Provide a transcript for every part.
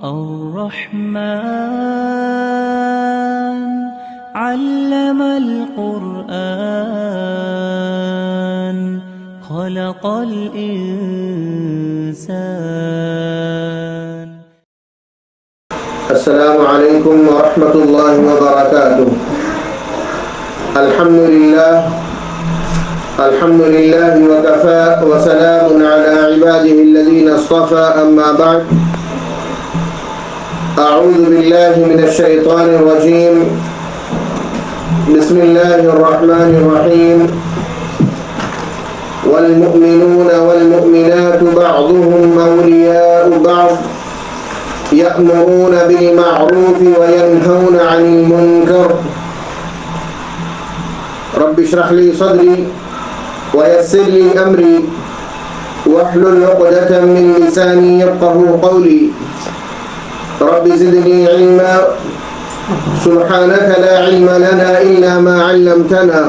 الرحمن علم القرآن خلق الإنسان. السلام عليكم ورحمة الله وبركاته. الحمد لله وكفى وسلام على عباده الذين اصطفى. أما بعد، أعوذ بالله من الشيطان الرجيم. بسم الله الرحمن الرحيم. والمؤمنون والمؤمنات بعضهم أولياء بعض يأمرون بالمعروف وينهون عن المنكر. رب اشرح لي صدري ويسر لي أمري واحلل عقدة من لساني يفقهوا قولي. رب زدني علما سبحانك لا علم لنا إلا ما علمتنا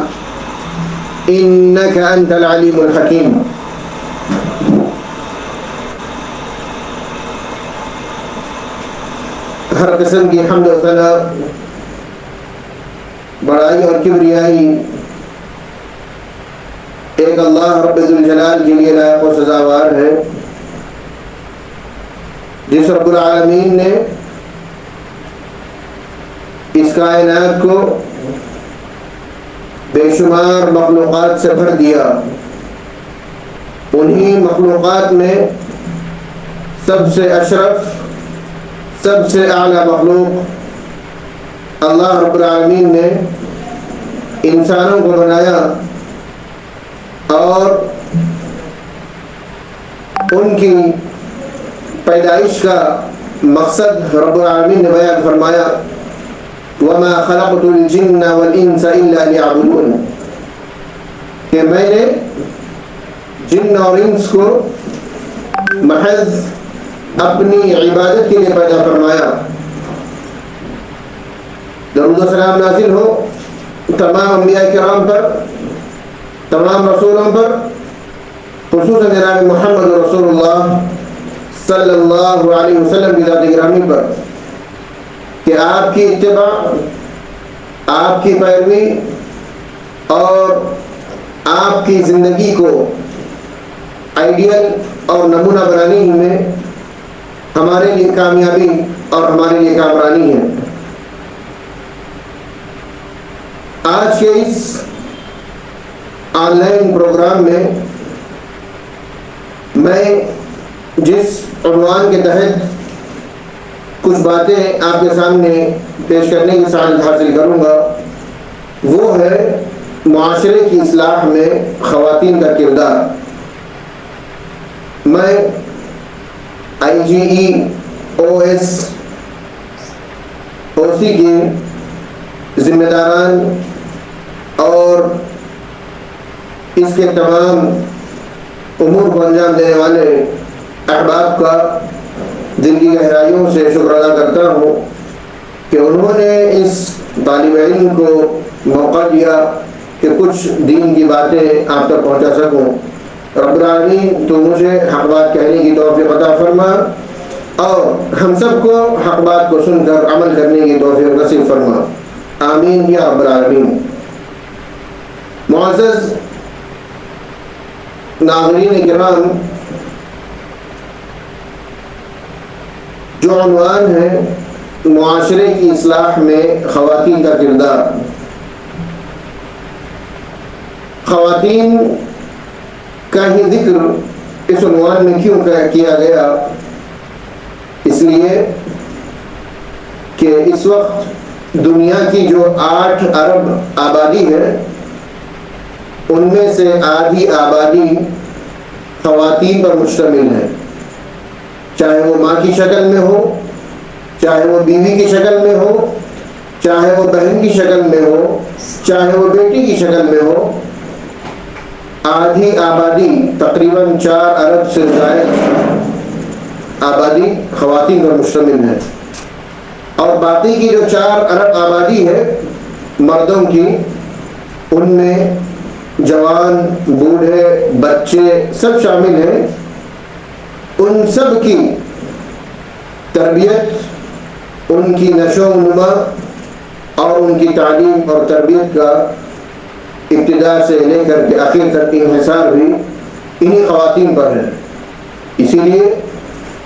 إنك أنت العليم الحكيم. ہر قسم کی حمد و ثنا، بڑائی اور کبریائی ایک اللہ رب ذوالجلال کے لیے لائق و سزاوار ہے، جس رب العالمین نے اس کائنات کو بے شمار مخلوقات سے بھر دیا. انہی مخلوقات میں سب سے اشرف، سب سے اعلیٰ مخلوق اللہ رب العالمین نے انسانوں کو بنایا، اور ان کی پیدائش کا مقصد رب العالمین نے بیان فرمایا: وَمَا خَلَقْتُ الْجِنَّ وَالْإِنسَ إِلَّا لِيَعْبُدُونَ، کہ میں نے جن اور انس کو محض اپنی عبادت کے لیے پیدا فرمایا. درود و سلام نازل ہو تمام انبیاء کرام پر، تمام رسولوں پر، خصوصاً جناب محمد رسول اللہ صلی اللہ علیہ وسلم کی ذات گرامی پر، کہ آپ کی اتباع، آپ کی پیروی اور آپ کی زندگی کو آئیڈیل اور نمونہ بنانے ہی میں ہمارے لیے کامیابی اور ہمارے لیے کامرانی ہے. آج کے اس آن لائن پروگرام میں میں جس عنوان کے تحت کچھ باتیں آپ کے سامنے پیش کرنے کی سعادت حاصل کروں گا، وہ ہے معاشرے کی اصلاح میں خواتین کا کردار. میں IGEOS کے ذمہ داران اور اس کے تمام امور کو انجام دینے والے احباب کا دل کی گہرائیوں سے شکر ادا کرتا ہوں کہ انہوں نے اس طالب علم کو موقع دیا کہ کچھ دین کی باتیں آپ تک پہنچا سکوں. رب العالمین تو مجھے حق بات کہنے کی توفیق عطا فرما، اور ہم سب کو حق بات کو سن کر عمل کرنے کی توفیق نصیب فرما. آمین یا رب العالمین. معزز ناظرین کرام، جو عنوان ہے معاشرے کی اصلاح میں خواتین کا کردار، خواتین کا ہی ذکر اس عنوان میں کیوں کیا گیا؟ اس لیے کہ اس وقت دنیا کی جو 8 ارب آبادی ہے، ان میں سے آدھی آبادی خواتین پر مشتمل ہے، چاہے وہ ماں کی شکل میں ہو، چاہے وہ بیوی کی شکل میں ہو، چاہے وہ بہن کی شکل میں ہو، چاہے وہ بیٹی کی شکل میں ہو. آدھی آبادی تقریباً 4 ارب سے زائد آبادی خواتین پر مشتمل ہے، اور باقی کی جو 4 ارب آبادی ہے مردوں کی، ان میں جوان، بوڑھے، بچے سب شامل ہیں. ان سب کی تربیت، ان کی نشو و نما اور ان کی تعلیم اور تربیت کا ابتدا سے لے کر کے آخر تک انحصار بھی انہی خواتین پر ہے۔ اسی لیے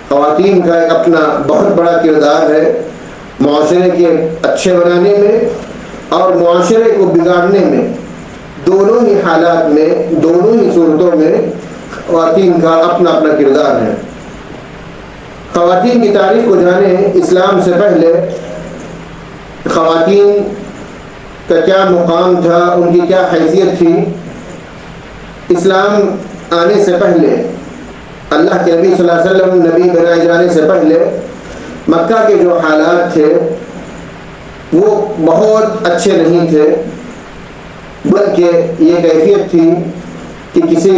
خواتین کا ایک اپنا بہت بڑا کردار ہے معاشرے کے اچھے بنانے میں اور معاشرے کو بگاڑنے میں۔ دونوں ہی حالات میں، دونوں ہی صورتوں میں خواتین کا اپنا اپنا کردار ہے۔ خواتین کی تاریخ کو جانیں۔ اسلام سے پہلے خواتین کا کیا مقام تھا، ان کی کیا حیثیت تھی۔ اسلام آنے سے پہلے، اللہ کے نبی صلی اللہ علیہ وسلم نبی بنائے جانے سے پہلے مکہ کے جو حالات تھے وہ بہت اچھے نہیں تھے، بلکہ یہ کیفیت تھی کہ کسی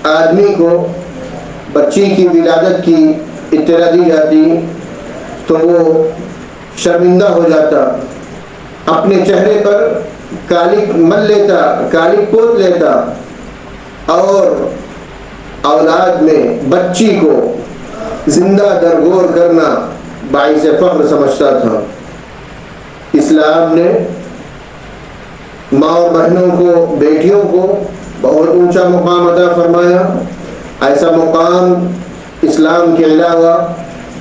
آدمی کو بچی کی ولادت کی اطلاع دی جاتی تو وہ شرمندہ ہو جاتا، اپنے چہرے پر کالک مل لیتا، کالک پوت لیتا، اور اولاد میں بچی کو زندہ درگور کرنا باعث فخر سمجھتا تھا۔ اسلام نے ماں اور بہنوں کو، بیٹیوں کو بہت اونچا مقام عطا فرمایا۔ ایسا مقام اسلام کے علاوہ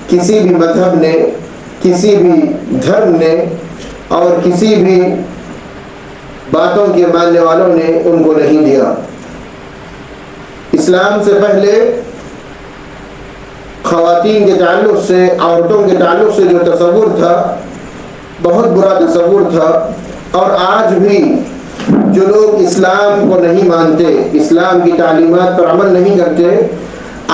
کسی بھی مذہب نے، کسی بھی دھرم نے اور کسی بھی باتوں کے ماننے والوں نے ان کو نہیں دیا۔ اسلام سے پہلے خواتین کے تعلق سے، عورتوں کے تعلق سے جو تصور تھا بہت برا تصور تھا، اور آج بھی جو لوگ اسلام کو نہیں مانتے، اسلام کی تعلیمات پر عمل نہیں کرتے،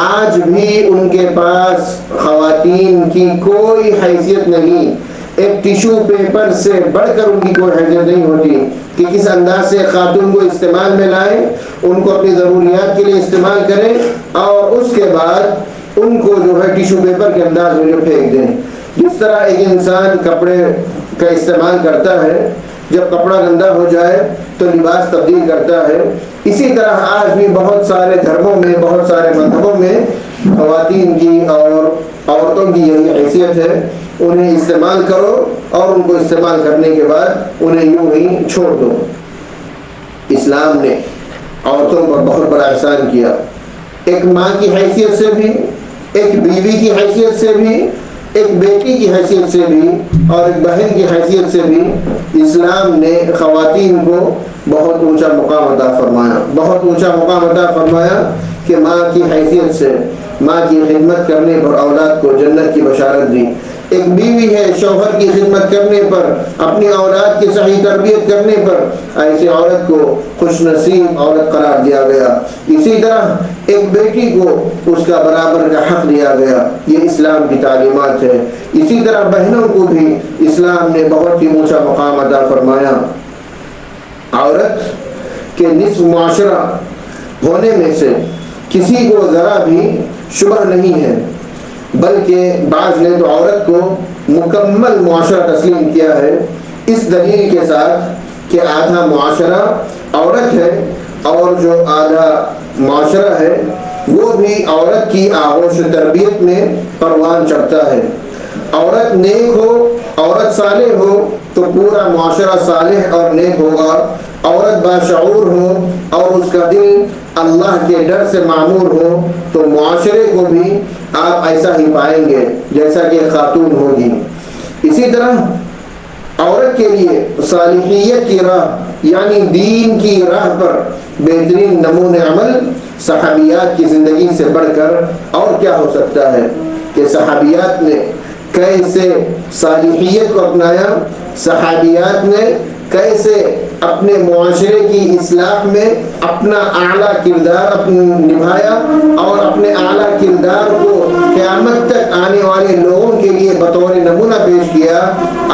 آج بھی ان کے پاس خواتین کی کوئی حیثیت نہیں۔ ایک ٹیشو پیپر سے بڑھ کر ان کی کوئی حیثیت نہیں ہوتی کہ کس انداز سے خاتون کو استعمال میں لائیں، ان کو اپنی ضروریات کے لیے استعمال کریں اور اس کے بعد ان کو جو ہے ٹیشو پیپر کے انداز میں جو پھینک دیں۔ جس طرح ایک انسان کپڑے کا استعمال کرتا ہے، جب کپڑا گندا ہو جائے تو لباس تبدیل کرتا ہے، اسی طرح آج بھی بہت سارے دھرموں میں، بہت سارے مذہبوں میں خواتین کی اور عورتوں کی یہی حیثیت ہے، انہیں استعمال کرو اور ان کو استعمال کرنے کے بعد انہیں یوں ہی چھوڑ دو۔ اسلام نے عورتوں پر بہت بڑا احسان کیا، ایک ماں کی حیثیت سے بھی، ایک بیوی کی حیثیت سے بھی، ایک بیٹی کی حیثیت سے بھی اور ایک بہن کی حیثیت سے بھی اسلام نے خواتین کو بہت اونچا مقام عطا فرمایا، بہت اونچا مقام عطا فرمایا کہ ماں کی حیثیت سے، ماں کی خدمت کرنے پر اولاد کو جنت کی بشارت دی۔ ایک بیوی ہے، شوہر کی خدمت کرنے پر، اپنی اولاد کی صحیح تربیت کرنے پر ایسی عورت کو خوش نصیب عورت قرار دیا گیا۔ اسی طرح ایک بیٹی کو اس کا برابر کا حق دیا گیا، یہ اسلام کی تعلیمات ہے۔ اسی طرح بہنوں کو بھی اسلام نے بہت ہی اونچا مقام عطا فرمایا۔ عورت کے نصف معاشرہ ہونے میں سے کسی کو ذرا بھی شبہ نہیں ہے، بلکہ بعض نے تو عورت کو مکمل معاشرہ تسلیم کیا ہے، اس دلیل کے ساتھ کہ آدھا معاشرہ عورت ہے اور جو آدھا معاشرہ ہے وہ بھی عورت کی آغوش تربیت میں پروان چڑھتا ہے۔ عورت نیک ہو، عورت صالح ہو تو پورا معاشرہ صالح اور نیک ہوگا۔ عورت باشعور ہو اور اس کا دل اللہ کے ڈر سے معمور ہو تو معاشرے کو بھی آپ ایسا ہی پائیں گے جیسا کہ خاتون ہوگی۔ اسی طرح عورت کے لیے صالحیت کی راہ یعنی دین کی راہ پر بہترین نمونہ عمل صحابیات کی زندگی سے بڑھ کر اور کیا ہو سکتا ہے کہ صحابیات نے کیسے صالحیت کو اپنایا، صحابیات نے کیسے اپنے معاشرے کی اصلاح میں اپنا اعلیٰ کردار نبھایا اور اپنے اعلیٰ کردار کو قیامت تک آنے والے لوگوں کے لیے بطور نمونہ پیش کیا۔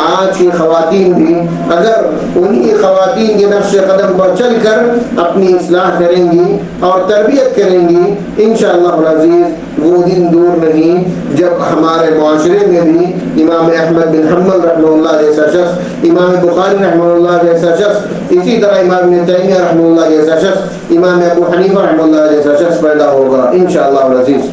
آج کی خواتین بھی اگر انہی خواتین کے نقش قدم پر چل کر اپنی اصلاح کریں گی اور تربیت کریں گی، انشاءاللہ العزیز وہ دن دور نہیں جب ہمارے معاشرے میں بھی امام احمد بن حنبل رحمہ اللہ جیسا شخص، امام بخاری رحمہ اللہ جیسا شخص، اسی طرح امام ابن تیمیہ رحمہ اللہ جیسا شخص، امام ابو حنیفہ رحمہ اللہ جیسا شخص پیدا ہوگا انشاءاللہ العزیز۔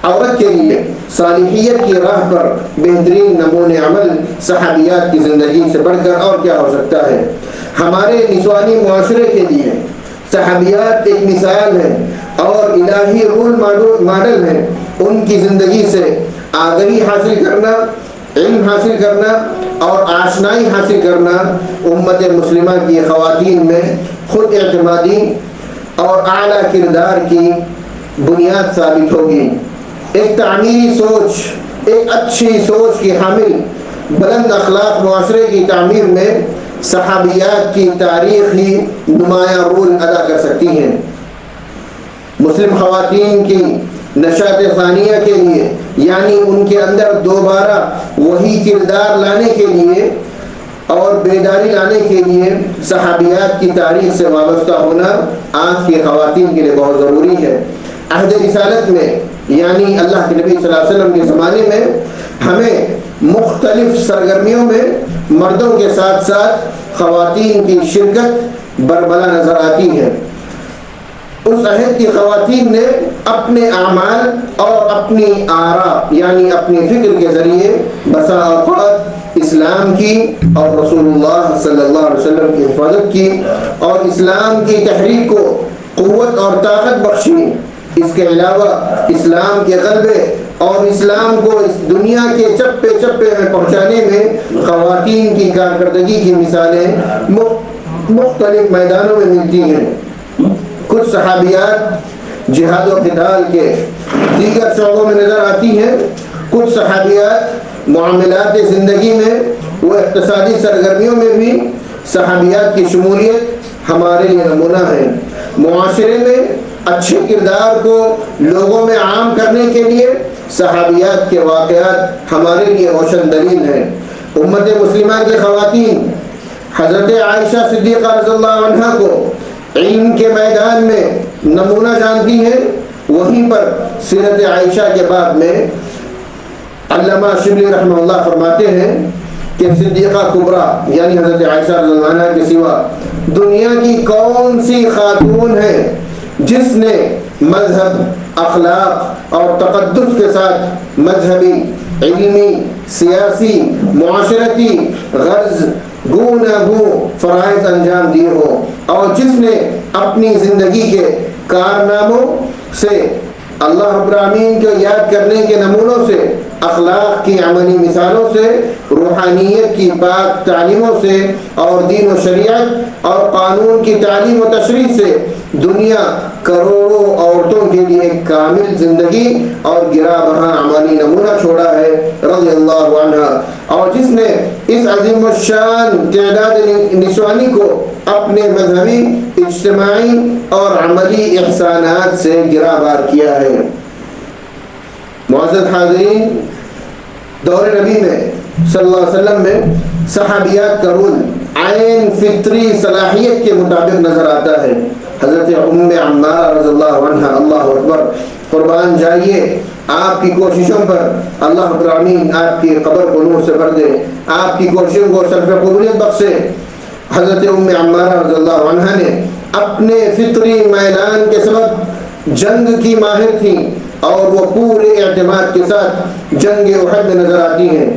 عورت کے لیے صالحیت کی راہ پر بہترین نمونے عمل صحابیات کی زندگی سے بڑھ کر اور کیا ہو سکتا ہے؟ ہمارے نسوانی معاشرے کے لیے صحابیات ایک مثال ہے اور الہی رول ماڈل ہے. ان کی زندگی سے آگہی حاصل کرنا، علم حاصل کرنا اور آشنائی حاصل کرنا امت مسلمہ کی خواتین میں خود اعتمادی اور اعلیٰ کردار کی بنیاد ثابت ہوگی. ایک تعمیری سوچ، ایک اچھی سوچ کی حامل بلند اخلاق معاشرے کی تعمیر میں صحابیات کی تاریخ ہی نمایاں رول ادا کر سکتی ہیں. مسلم خواتین کی نشاط ثانیہ کے لیے، یعنی ان کے اندر دوبارہ وہی کردار لانے کے لیے اور بیداری لانے کے لیے صحابیات کی تاریخ سے وابستہ ہونا آج کی خواتین کے لیے بہت ضروری ہے. عہد رسالت میں، یعنی اللہ کے نبی صلی اللہ علیہ وسلم کے زمانے میں، ہمیں مختلف سرگرمیوں میں مردوں کے ساتھ ساتھ خواتین کی شرکت برملا نظر آتی ہے. اس عہد کی خواتین نے اپنے اعمال اور اپنی آراء یعنی اپنی فکر کے ذریعے بسا اوقات اسلام کی اور رسول اللہ صلی اللہ علیہ وسلم کی حفاظت کی اور اسلام کی تحریک کو قوت اور طاقت بخشی. اس کے علاوہ اسلام کے غلبے اور اسلام کو اس دنیا کے چپے چپے میں پہنچانے میں خواتین کی کارکردگی کی مثالیں مختلف میدانوں میں ملتی ہیں. کچھ صحابیات جہاد و قتال کے دیگر شعبوں میں نظر آتی ہیں، کچھ صحابیات معاملات زندگی میں و اقتصادی سرگرمیوں میں بھی صحابیات کی شمولیت ہمارے لیے نمونہ ہے. معاشرے میں اچھے کردار کو لوگوں میں عام کرنے کے لیے صحابیات کے واقعات ہمارے لیے روشن دلیل ہیں. امت مسلمہ کی خواتین حضرت عائشہ صدیقہ رضی اللہ عنہا کو علم کے میدان میں نمونہ جانتی ہیں. وہیں پر سیرت عائشہ کے بعد میں علامہ شبلی رحمہ اللہ فرماتے ہیں کہ صدیقہ کبریٰ یعنی حضرت عائشہ رضی اللہ عنہا کے سوا دنیا کی کون سی خاتون ہے جس نے مذہب، اخلاق اور تقدس کے ساتھ مذہبی، علمی، سیاسی، معاشرتی غرض گو نہ گو فرائض انجام دیے ہو اور جس نے اپنی زندگی کے کارناموں سے اللہ رب العالمین کو یاد کرنے کے نمونوں سے، اخلاق کی عملی مثالوں سے، روحانیت کی پاک تعلیموں سے اور دین و شریعت اور قانون کی تعلیم و تشریح سے دنیا کروڑوں عورتوں کے لیے ایک کامل زندگی اور گرا بہا عملی نمونہ چھوڑا ہے رضی اللہ عنہ، اور جس نے اس عظیم الشان تعداد نسوانی کو اپنے مذہبی، اجتماعی اور عملی احسانات سے گرا بار کیا ہے. معزز حاضرین، دور نبی میں صلی اللہ علیہ وسلم میں صحابیات کا رول عین فطری صلاحیت کے مطابق نظر آتا ہے. حضرت ام عمارہ رضی اللہ عنہا، اللہ اکبر، قربان جائیے آپ کی کوششوں پر اللہ رب العالمین آپ کی قبر کو نور سے بھر دے، آپ کی کوششوں کو صرف قبولیت بخشے. حضرت ام عمارہ رضی اللہ عنہا نے اپنے فطری میلان کے سبب جنگ کی ماہر تھیں اور وہ پورے اعتماد کے ساتھ جنگ احد میں نظر آتی ہیں.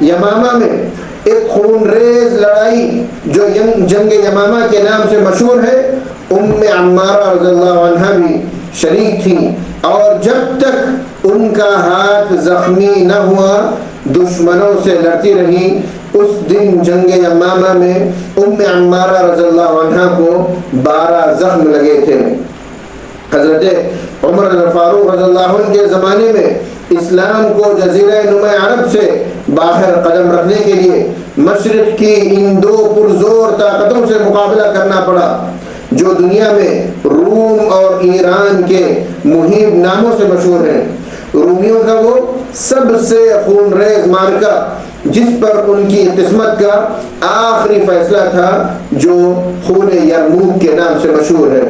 یمامہ میں ایک خون ریز لڑائی جو جنگ یمامہ کے نام سے مشہور ہے، ام عمارہ رضی اللہ عنہا بھی شریک تھیں اور جب تک ان کا ہاتھ زخمی نہ ہوا دشمنوں سے لڑتی رہی. اس دن جنگ یمامہ میں ام عمارہ رضی اللہ عنہا کو 12 زخم لگے تھے. حضرت عمر فاروق رضی اللہ عنہ کے زمانے میں اسلام کو جزیرہ نما عرب سے باہر قدم رکھنے کے لیے مشرق کی ان دو پرزور طاقتوں سے مقابلہ کرنا پڑا جو دنیا میں روم اور ایران کے مہم ناموں سے مشہور ہیں. رومیوں کا وہ سب سے خون ریز معرکہ جس پر ان کی قسمت کا آخری فیصلہ تھا جو خون یرموک کے نام سے مشہور ہے،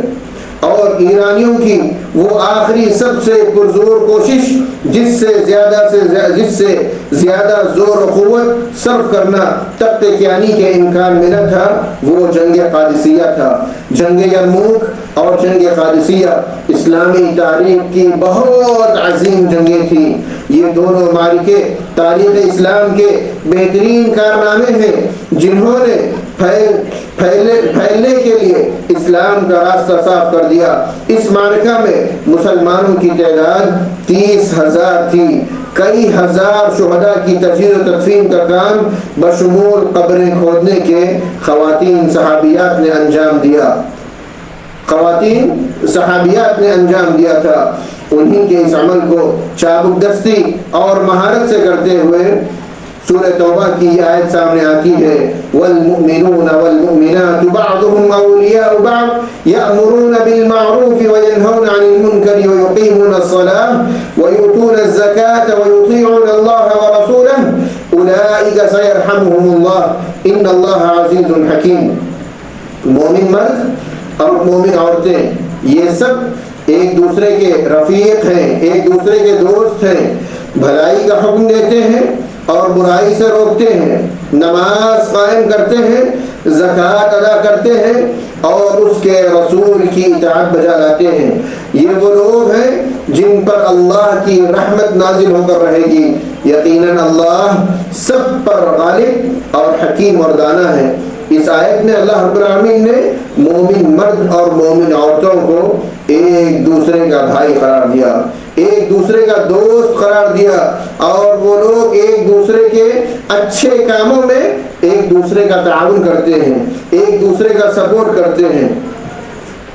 اور ایرانیوں کی وہ آخری سب سے پرزور کوشش جس سے زیادہ زور و قوت صرف کرنا تخت کیانی کے امکان میں نہ تھا وہ جنگ قادسیہ تھا. جنگ یرموک اور جنگ قادسیہ اسلام اسلامی تاریخ کی بہت عظیم جنگیں تھیں. یہ دونوں معرکے تاریخ اسلام کے بہترین کارنامے ہیں جنہوں نے پھیلنے کے لیے اسلام کا راستہ صاف کر دیا. اس معرکہ میں مسلمانوں کی تعداد 30,000 تھی. کئی ہزار شہداء کی تجہیز و تدفین کا کام بشمول قبریں کھودنے کے خواتین صحابیات نے انجام دیا. تھا. انہی کے اس عمل کو چابک دستی اور مہارت سے کرتے ہوئے سورہ توبہ کی یہ آیت سامنے آتی ہے والمؤمنون والمؤمنات بعضهم اولیاء بعض یأمرون بالمعروف وینہون عن المنکر ویقیمون الصلاة ویؤتون الزکاة ویطیعون اللہ ورسولہ اولئک سیرحمهم اللہ ان اللہ عزیز حکیم. مومن مرد اور مومن عورتیں یہ سب ایک دوسرے کے رفیق ہیں، ایک دوسرے کے دوست ہیں. بھلائی کا حکم دیتے ہیں اور برائی سے روکتے ہیں، نماز قائم کرتے ہیں، زکوٰۃ ادا کرتے ہیں اور اس کے رسول کی اطاعت بجا لاتے ہیں. یہ وہ لوگ ہیں جن پر اللہ کی رحمت نازل ہو کر رہے گی. یقیناً اللہ سب پر غالب اور حکیم اور دانا ہے. اس آیت میں اللہ رب العالمین نے مومن مرد اور مومن عورتوں کو ایک دوسرے کا بھائی قرار دیا، ایک دوسرے کا دوست قرار دیا، اور وہ لوگ ایک دوسرے کے اچھے کاموں میں ایک دوسرے کا تعاون کرتے ہیں، ایک دوسرے کا سپورٹ کرتے ہیں.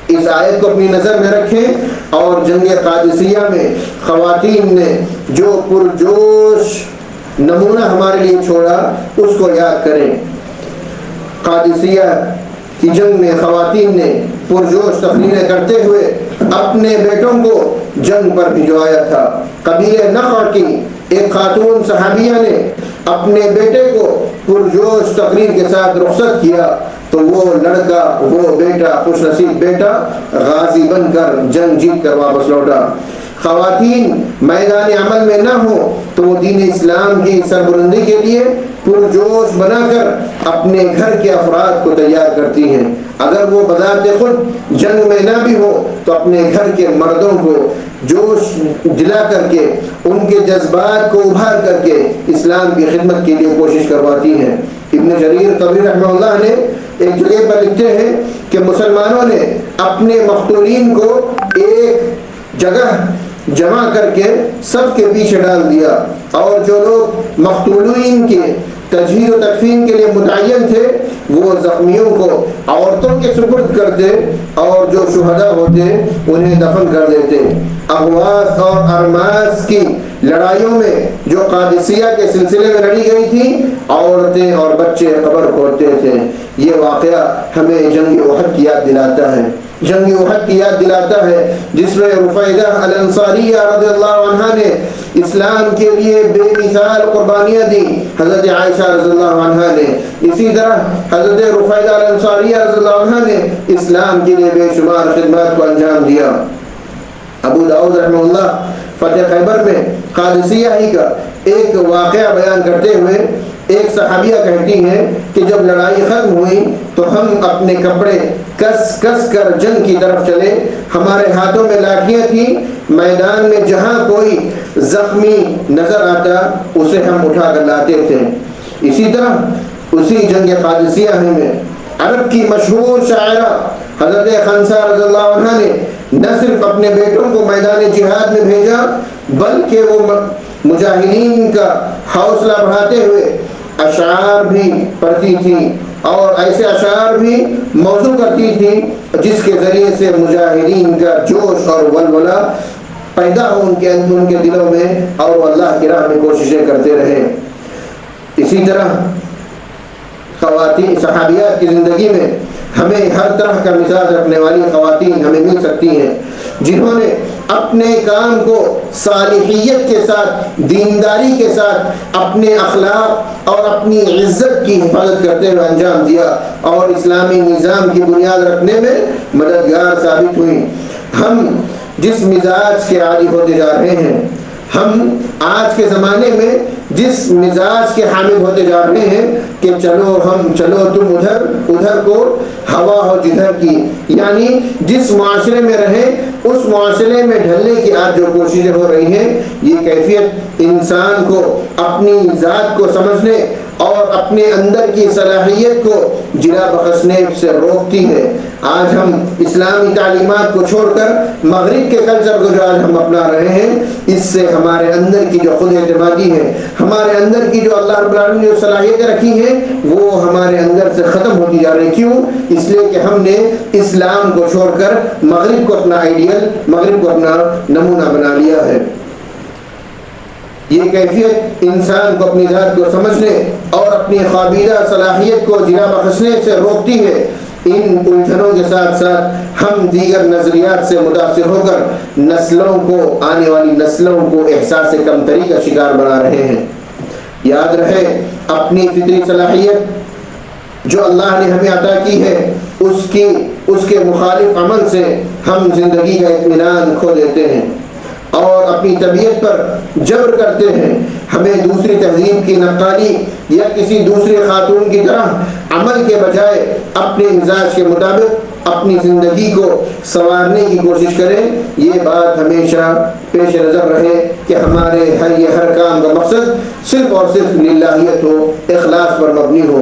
اس آیت کو اپنی نظر میں رکھیں اور جنگ قادسیہ میں خواتین نے جو پرجوش نمونہ ہمارے لیے چھوڑا اس کو یاد کریں. قادسیہ کی جنگ میں خواتین نے پرجوش تقریریں کرتے ہوئے اپنے بیٹوں کو جنگ پر بھجوایا تھا. قبیلہ نخع کی ایک خاتون صحابیہ نے اپنے بیٹے کو پرجوش تقریر کے ساتھ رخصت کیا تو وہ لڑکا، وہ بیٹا، خوش نصیب بیٹا غازی بن کر جنگ جیت کر واپس لوٹا. خواتین میدان عمل میں نہ ہو تو وہ دین اسلام کی سربلندی کے لیے پرجوش بنا کر اپنے گھر کے افراد کو تیار کرتی ہیں. اگر وہ بذات خود جنگ میں نہ بھی ہو تو اپنے گھر کے مردوں کو جوش دلا کر کے ان کے جذبات کو ابھار کر کے اسلام کی خدمت کے لیے کوشش کرواتی ہیں. ابن جریر طبری رحمہ اللہ نے ایک جگہ پر لکھتے ہیں کہ مسلمانوں نے اپنے مقتولین کو ایک جگہ جمع کر کے سب کے پیچھے ڈال دیا، اور جو لوگ مقتولین کے تجہیز و تکفین کے لیے متعین تھے وہ زخمیوں کو عورتوں کے سپرد کرتے اور جو شہداء ہوتے انہیں دفن کر دیتے. اغواس اور ارماس کی لڑائیوں میں جو قادسیہ کے سلسلے میں لڑی گئی تھی عورتیں اور بچے قبر کھودتے تھے. یہ واقعہ ہمیں جنگ احد کی یاد دلاتا ہے، جنگ احد کی یاد دلاتا ہے جس میں رفیدہ الانصاریہ رضی اللہ عنہا نے اسلام کے لیے بے مثال قربانیاں دی. حضرت عائشہ رضی اللہ عنہا نے، اسی طرح حضرت رفیدہ الانصاریہ رضی اللہ عنہا نے اسلام کے لیے بے شمار خدمات کو انجام دیا. ابو داؤد رحمہ اللہ فتح خیبر میں قادسیہ ہی کا ایک واقعہ بیان کرتے ہوئے ایک صحابیہ کہتی ہیں کہ جب لڑائی ختم ہوئی تو ہم اپنے کپڑے کس کس کر جنگ کی طرف چلے. ہمارے ہاتھوں میں لاٹھیاں تھیں. میدان میں جہاں کوئی زخمی نظر آتا اسے ہم اٹھا کر لاتے تھے. اسی طرح اسی جنگ قادسیہ میں عرب کی مشہور شاعرہ حضرت خنسا رضی اللہ عنہ نے نہ صرف اپنے بیٹوں کو میدان جہاد میں بھیجا بلکہ وہ مجاہدین کا حوصلہ بڑھاتے ہوئے اشعار بھی پڑھتی تھی اور ایسے اشعار بھی موضوع کرتی تھی جس کے ذریعے سے مجاہدین کا جوش اور ولولہ پیدا ہو ان کے دلوں میں اور وہ اللہ کی راہ میں کوششیں کرتے رہے. اسی طرح خواتین صحابیات کی زندگی میں ہمیں ہر طرح کا مزاج رکھنے والی خواتین ہمیں مل سکتی ہیں جنہوں نے اپنے کام کو صالحیت کے ساتھ، دینداری کے ساتھ اپنے اخلاق اور اپنی عزت کی حفاظت کرتے ہوئے انجام دیا اور اسلامی نظام کی بنیاد رکھنے میں مددگار ثابت ہوئی. ہم جس مزاج کے عادی ہوتے جا رہے ہیں، ہم آج کے زمانے میں جس مزاج کے حامل ہوتے جا رہے ہیں کہ چلو تم ادھر کو ہوا ہو جدھر کی، یعنی جس معاشرے میں رہیں اس معاشرے میں ڈھلنے کی آج جو کوششیں ہو رہی ہیں، یہ کیفیت انسان کو اپنی ذات کو سمجھنے اور اپنے اندر کی صلاحیت کو جلا بخشنے سے روکتی ہے۔ آج ہم اسلامی تعلیمات کو چھوڑ کر مغرب کے کلچر کو جو آج ہم اپنا رہے ہیں، اس سے ہمارے اندر کی جو خود اعتمادی ہے، ہمارے اندر کی جو اللہ رب العالمین نے جو صلاحیتیں رکھی ہیں، وہ ہمارے اندر سے ختم ہوتی جا رہی۔ کیوں؟ اس لیے کہ ہم نے اسلام کو چھوڑ کر مغرب کو اپنا آئیڈیل، مغرب کو اپنا نمونہ بنا لیا ہے۔ یہ کیفیت انسان کو اپنی ذات کو سمجھنے اور اپنی خوابیدہ صلاحیت کو جلا بخشنے سے روکتی ہے۔ ان الجھنوں کے ساتھ ساتھ ہم دیگر نظریات سے متاثر ہو کر آنے والی نسلوں کو احساس کمتری کا شکار بنا رہے ہیں۔ یاد رہے، اپنی فطری صلاحیت جو اللہ نے ہمیں عطا کی ہے، اس کے مخالف عمل سے ہم زندگی کا اطمینان کھو دیتے ہیں اور اپنی طبیعت پر جبر کرتے ہیں۔ ہمیں دوسری تہذیب کی نقالی یا کسی دوسری خاتون کی طرح عمل کے بجائے اپنے مزاج کے مطابق اپنی زندگی کو سنوارنے کی کوشش کریں۔ یہ بات ہمیشہ پیش نظر رہے کہ ہمارے ہر کام کا مقصد صرف اور صرف للہیت ہو، اخلاص پر مبنی ہو۔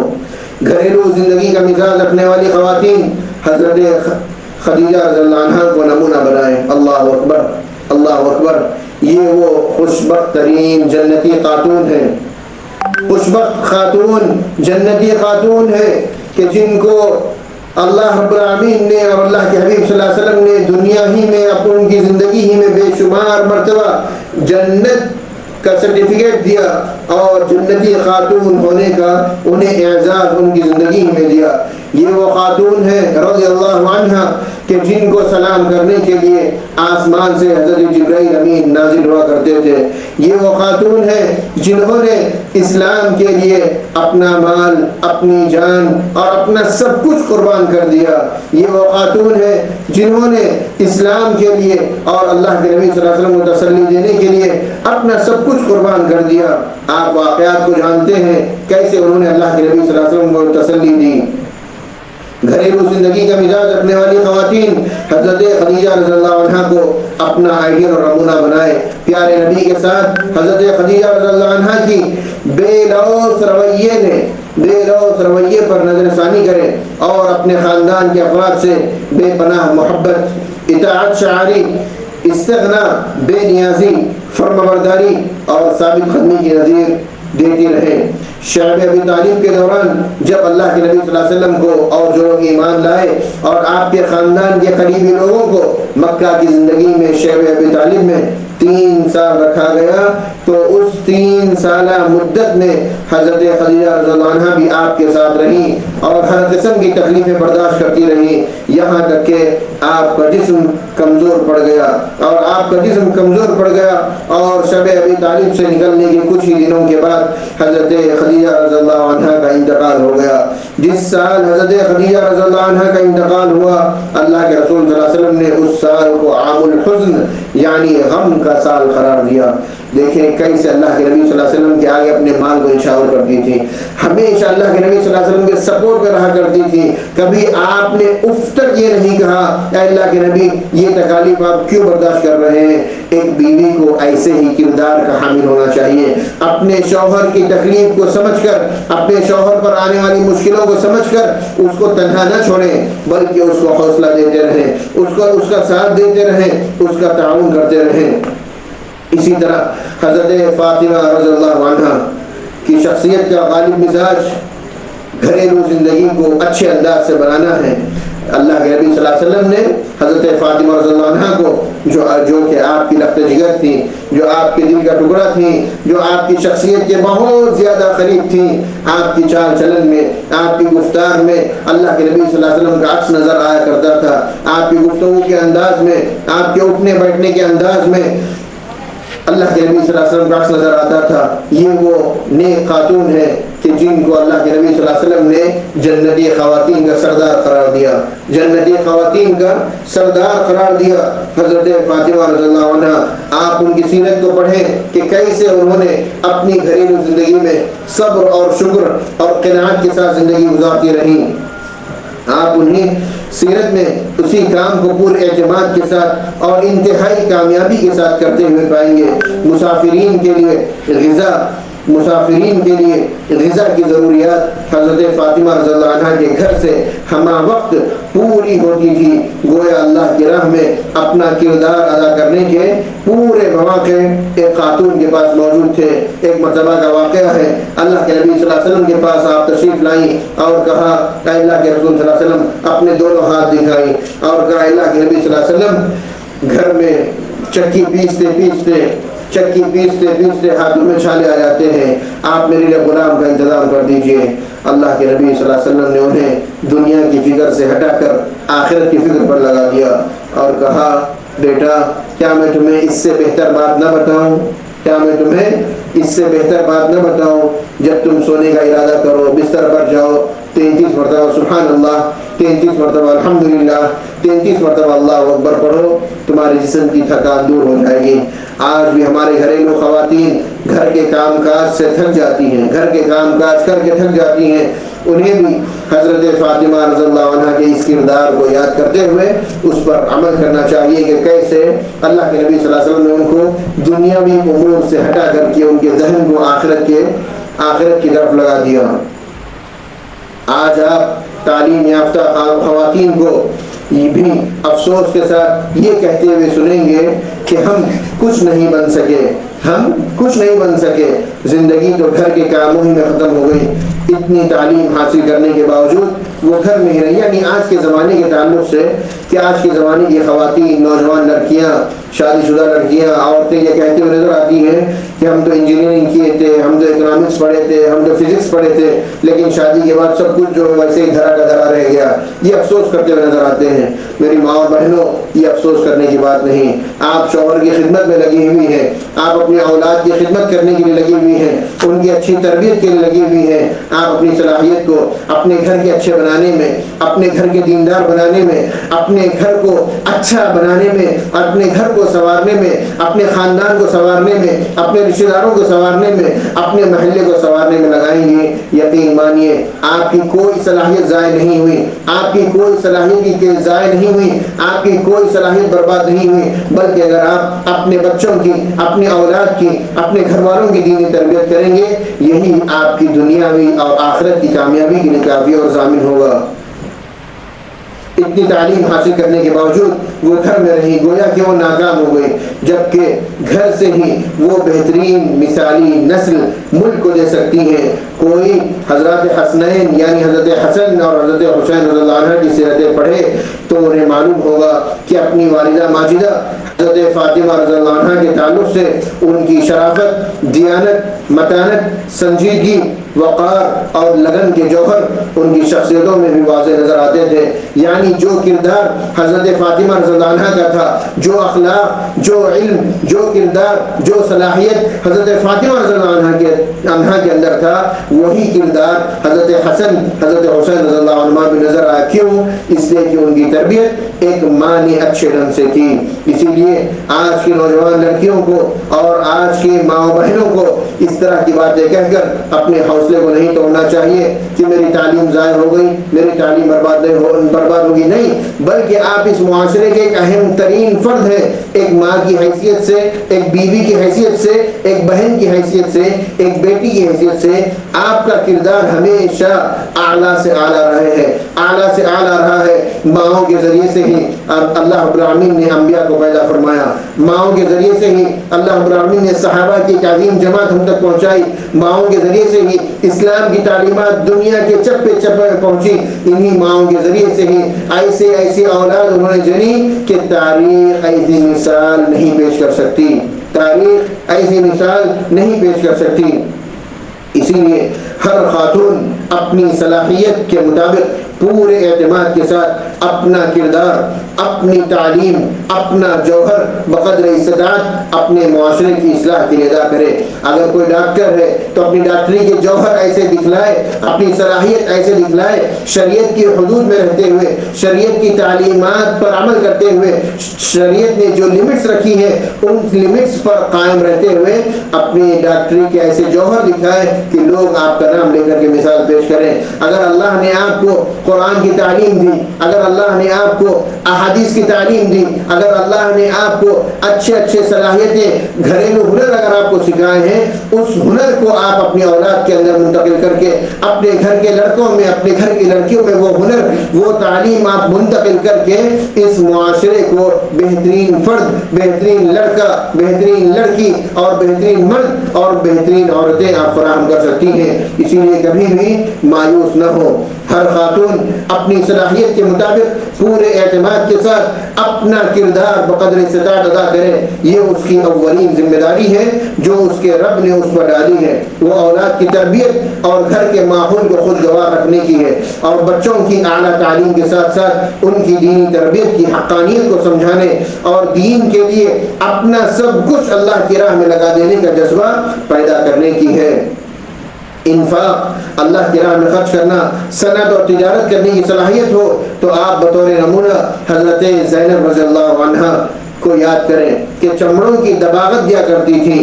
گھریلو زندگی کا مزاج رکھنے والی خواتین حضرت خدیجہ رضی اللہ عنہا کو نمونہ بنائیں۔ اللہ اکبر، اللہ اکبر۔ یہ وہ خوشبخت ترین جنتی خاتون ہے، خوشبخت خاتون، جنتی خاتون ہے کہ جن کو اللہ رب العالمین نے اور اللہ کے حبیب صلی اللہ علیہ وسلم نے دنیا ہی میں ان کی زندگی ہی میں بے شمار مرتبہ جنت کا سرٹیفکیٹ دیا اور جنتی خاتون ہونے کا انہیں اعزاز ان کی زندگی میں دیا۔ یہ وہ خاتون ہے رضی اللہ عنہا کہ جن کو سلام کرنے کے لیے آسمان سے حضرت جبرائیل امین نازل ہوا کرتے تھے۔ یہ وہ خاتون ہے جنہوں نے اسلام کے لیے اپنا مال، اپنی جان اور اپنا سب کچھ قربان کر دیا۔ یہ وہ خاتون ہے جنہوں نے اسلام کے لیے اور اللہ کے نبی صلی اللہ علیہ وسلم کو تسلی دینے کے لیے اپنا سب کچھ قربان کر دیا۔ آپ واقعات کو جانتے ہیں کیسے انہوں نے اللہ کے نبی صلی اللہ علیہ وسلم کو تسلی دی۔ گھریلو زندگی کا مزاج رکھنے والی خواتین حضرت خدیجہ رضی اللہ عنہا کو اپنا آئیڈیل اور نمونہ بنائے۔ پیارے نبی کے ساتھ حضرت خدیجہ رضی اللہ عنہا کی بے لوث رویے پر نظر ثانی کریں اور اپنے خاندان کے افراد سے بے پناہ محبت، اطاعت شعاری، استغنا، بے نیازی، فرمانبرداری اور ثابت قدمی کی نظیر دیتی رہیں۔ شعب ابی طالب کے دوران جب اللہ کے نبی صلی اللہ علیہ وسلم کو اور جو لوگ ایمان لائے اور آپ کے خاندان کے قریبی لوگوں کو مکہ کی زندگی میں شعب ابی طالب میں 3 سال رکھا گیا، تو اس 3 سالہ مدت میں حضرت خدیجہ رضی اللہ عنہا بھی آپ کے ساتھ رہیں اور ہر قسم کی تکلیفیں برداشت کرتی رہیں، یہاں تک کہ آپ کا جسم کمزور پڑ گیا اور شب ابی طالب سے نکلنے کے کچھ ہی دنوں کے بعد حضرت خدیجہ رضی اللہ عنہا کا انتقال ہو گیا۔ جس سال حضرت خدیجہ رضی اللہ عنہا کا انتقال ہوا، اللہ کے رسول صلی اللہ علیہ وسلم نے اس سال کو عام الحزن یعنی غم کا سال قرار دیا۔ دیکھیں کیسے اللہ کے نبی صلی اللہ علیہ وسلم کے آگے اپنے مال کو انشاور کرتی تھی، ہمیشہ اللہ کے نبی صلی اللہ علیہ وسلم کے سپورٹ پہ رہا کرتی تھی۔ کبھی آپ نے اف تک یہ نہیں کہا اے اللہ کے نبی یہ تکالیف آپ کیوں برداشت کر رہے ہیں۔ ایک بیوی کو ایسے ہی کردار کا حامل ہونا چاہیے، اپنے شوہر کی تکلیف کو سمجھ کر، اپنے شوہر پر آنے والی مشکلوں کو سمجھ کر اس کو تنہا نہ چھوڑیں بلکہ اس کو حوصلہ دیتے رہیں، اس کا ساتھ دیتے رہیں، اس کا تعاون کرتے رہیں۔ اسی طرح حضرت فاطمہ رضی اللہ عنہا کی شخصیت کا غالب مزاج گھریلو زندگی کو اچھے انداز سے بنانا ہے۔ اللہ کے نبی صلی اللہ علیہ وسلم نے حضرت فاطمہ رضی اللہ عنہا کو جو کہ آپ کی لخت جگر تھی، جو آپ کے دل کا ٹکڑا تھی، جو آپ کی شخصیت کے بہت زیادہ قریب تھی، آپ کی چال چلن میں، آپ کی گفتار میں اللہ کے نبی صلی اللہ علیہ وسلم کا عکس نظر آیا کرتا تھا۔ آپ کی گفتگو کے انداز میں، آپ کے اٹھنے بیٹھنے کے انداز میں اللہ کے نبی صلی اللہ علیہ وسلم کا عکس نظر آتا تھا. یہ وہ نیک خاتون ہے کہ جن کو اللہ کے نبی صلی اللہ علیہ وسلم نے جنتی خواتین کا سردار قرار دیا, جنتی خواتین کا سردار قرار دیا. حضرت فاطمہ رضی اللہ عنہ, آپ ان کی سیرت کو پڑھیں کہ کیسے انہوں نے اپنی گھریلو زندگی میں صبر اور شکر اور قناعت کے ساتھ زندگی گزارتی رہیں. آپ انہیں سیرت میں اسی کام کو پورے اعتماد کے ساتھ اور انتہائی کامیابی کے ساتھ کرتے ہوئے پائیں گے. مسافرین کے لیے غذا کی ضروریات حضرت فاطمہ رضی اللہ عنہ کے گھر سے ہمہ وقت پوری ہوتی تھی. گویا اللہ کی راہ میں اپنا کردار ادا کرنے کے پورے مواقع ایک خاتون کے پاس موجود تھے. ایک مرتبہ کا واقعہ ہے, اللہ کے نبی صلی اللہ علیہ وسلم کے پاس آپ تشریف لائیں اور کہا کہ اللہ کے رسول صلی اللہ علیہ وسلم اپنے دونوں ہاتھ دکھائیں اور کہا اللہ کے نبی صلی اللہ علیہ وسلم گھر میں چکی پیستے ہاتھوں میں چھالے آ جاتے ہیں, آپ میرے لیے غلام کا انتظام کر دیجئے. اللہ کے نبی صلی اللہ علیہ وسلم نے انہیں دنیا کی فکر سے ہٹا کر آخرت کی فکر پر لگا دیا اور کہا بیٹا کیا میں تمہیں اس سے بہتر بات نہ بتاؤں, جب تم سونے کا ارادہ کرو بستر پر جاؤ 33 مرتبہ سبحان اللہ, 33 مرتبہ الحمدللہ, 33 مرتبہ اللہ اکبر پڑھو, تمہارے جسم کی تھکان دور ہو جائے گی. آج بھی ہمارے گھریلو خواتین گھر کے کام کاج سے تھک جاتی ہیں, گھر کے کام کاج کر کے تھک جاتی ہیں. انہیں بھی حضرت فاطمہ رضی اللہ عنہ کے اس کردار کو یاد کرتے ہوئے اس پر عمل کرنا چاہیے کہ کیسے اللہ کے نبی صلی اللہ علیہ وسلم نے ان کو دنیاوی امور سے ہٹا کر کے ان کے ذہن کو آخرت کی طرف لگا دیا. آج آپ تعلیم یافتہ خواتین کو یہ بھی افسوس کے ساتھ یہ کہتے ہوئے سنیں گے کہ ہم کچھ نہیں بن سکے, زندگی تو گھر کے کاموں ہی میں ختم ہو گئی. اتنی تعلیم حاصل کرنے کے باوجود وہ گھر میں ہی رہی. یعنی آج کے زمانے کے تعلق سے کہ آج کے زمانے کی خواتین, نوجوان لڑکیاں, شادی شدہ لڑکیاں, عورتیں یہ کہتے ہوئے نظر آتی ہیں کہ ہم تو انجینئرنگ کیے تھے, ہم تو اکنامکس پڑھے تھے, ہم تو فزکس پڑھے تھے, لیکن شادی کے بعد سب کچھ جو ویسے ہی دھرا کا دھرا رہ گیا. یہ افسوس کرتے ہوئے نظر آتے ہیں. میری ماں اور بہنوں, یہ افسوس کرنے کی بات نہیں. آپ شوہر کی خدمت میں لگی ہوئی ہیں, آپ اپنی اولاد کی خدمت کرنے کے لیے لگی ہوئی ہیں, ان کی اچھی تربیت کے لیے لگی ہوئی ہیں. آپ اپنی صلاحیت کو اپنے گھر کے اچھے بنانے میں, اپنے گھر کے دیندار بنانے میں, اپنے گھر کو اچھا بنانے میں, اپنے گھر کو سنوارنے میں, اپنے خاندان کو سنوارنے میں, اپنے رشتہ داروں کو سنوارنے میں, اپنے محلے کو سنوارنے میں لگائیں گے. یقین مانیے آپ کی کوئی صلاحیت ضائع نہیں ہوئی, آپ کی کوئی صلاحیت ضائع نہیں ہوئی, آپ کی کوئی صلاحیت برباد نہیں ہوئی. بلکہ اگر آپ اپنے بچوں کی, اپنی اولاد کی, اپنے گھر والوں کی دینی تربیت کریں گے, یہی آپ کی دنیاوی اور آخرت کی کامیابی کے لیے کافی اور ضامن ہوگا. اتنی تعلیم حاصل کرنے کے باوجود وہ گھر میں رہی, گویا کہ وہ ناکام ہو گئی, جبکہ گھر سے ہی وہ بہترین مثالی نسل ملک کو دے سکتی ہیں. کوئی حضرات حسنین یعنی حضرت حسن اور حضرت حسین رضی اللہ عنہ کی سیرتیں پڑھے تو انہیں معلوم ہوگا کہ اپنی والدہ ماجدہ حضرت فاطمہ رضی اللہ عنہ کے تعلق سے ان کی شرافت, دیانت, متانت, سنجیدگی, وقار اور لگن کے جوہر ان کی شخصیتوں میں بھی واضح نظر آتے تھے. یعنی جو کردار حضرت فاطمہ رضی اللہ عنہ کا تھا, جو اخلاق, جو علم, جو کردار, جو صلاحیت حضرت فاطمہ رضی اللہ عنہ کے اندر تھا, وہی کردار حضرت حسن, حضرت حسین رضی اللہ عنہ بھی نظر آیا. کیوں؟ اس لیے کہ ان کی تربیت ایک ماں نے اچھے ڈھنگ سے کی. اسی لیے آج کی نوجوان لڑکیوں کو اور آج کے ماں بہنوں کو اس طرح کی باتیں کہہ کر اپنے حوصلے کو نہیں توڑنا چاہیے کہ میری تعلیم ضائع ہو گئی, میری تعلیم برباد ہوگی. نہیں, بلکہ آپ اس معاشرے کے ایک اہم ترین فرد ہیں. ایک ماں کی حیثیت سے, ایک بیوی کی حیثیت سے, ایک بہن کی حیثیت سے, ایک بیٹی کی حیثیت سے آپ کا کردار ہمیشہ اعلیٰ سے اعلیٰ رہا ہے. ماؤں کے ذریعے سے ہی اللہ رب العالمین نے انبیاء کو پیدا فرمایا, ماؤں کے ذریعے سے ہی اللہ رب العالمین نے صحابہ کی ایک عظیم جماعت ہم تک پہنچائی, ماؤں کے ذریعے سے ہی اسلام کی تعلیمات دنیا کے چپے چپے میں پہنچی. انہی ماؤں کے ذریعے سے ہی ایسی اولاد انہوں نے جنی کہ تاریخ ایسی مثال نہیں پیش کر سکتی. اسی لیے ہر خاتون اپنی صلاحیت کے مطابق پورے اعتماد کے ساتھ اپنا کردار، اپنی تعلیم، اپنا جوہر بقدر استطاعت اپنے معاشرے کی اصلاح کے لیے ادا کرے۔ اگر کوئی ڈاکٹر ہے تو اپنی ڈاکٹری کے جوہر ایسے دکھلائے، اپنی صلاحیت ایسے دکھلائے، شریعت کی حدود میں رہتے ہوئے، شریعت کی تعلیمات پر عمل کرتے ہوئے، شریعت نے جو لمٹس رکھی ہے ان لمٹس پر قائم رہتے ہوئے اپنی ڈاکٹری کے ایسے جوہر دکھائے کہ لوگ آپ کا نام لے کر کے مثال پیش کریں۔ اگر اللہ نے آپ کو قرآن کی تعلیم دی، اگر اللہ نے آپ کو احادیث کی تعلیم دی، اگر اللہ نے آپ کو اچھے صلاحیتیں، گھریلو ہنر اگر آپ کو سکھائے ہیں، اس ہنر کو آپ اپنی اولاد کے اندر منتقل کر کے اپنے گھر کے لڑکوں میں، اپنے گھر کی لڑکیوں میں وہ ہنر، وہ تعلیم آپ منتقل کر کے اس معاشرے کو بہترین فرد، بہترین لڑکا، بہترین لڑکی اور بہترین مرد اور بہترین عورتیں آپ فراہم کر سکتی ہیں۔ اسی لیے کبھی بھی مایوس نہ ہو۔ ہر خاتون اپنی صلاحیت کے مطابق پورے اعتماد کے ساتھ اپنا کردار بقدر استطاعت ادا کرے۔ یہ اس کی اولین ذمہ داری ہے جو اس کے رب نے اس پر ڈالی ہے۔ وہ اولاد کی تربیت اور گھر کے ماحول کو خوشگوار رکھنے کی ہے، اور بچوں کی اعلیٰ تعلیم کے ساتھ ساتھ ان کی دینی تربیت کی حقانیت کو سمجھانے اور دین کے لیے اپنا سب کچھ اللہ کی راہ میں لگا دینے کا جذبہ پیدا کرنے کی ہے۔ انفاق، اللہ کی راہ میں خرچ کرنا، صنعت اور تجارت کرنے کی صلاحیت ہو تو آپ بطور نمونہ حضرت زینب رضی اللہ عنہ کو یاد کریں کہ چمڑوں کی دباغت دیا کرتی تھی۔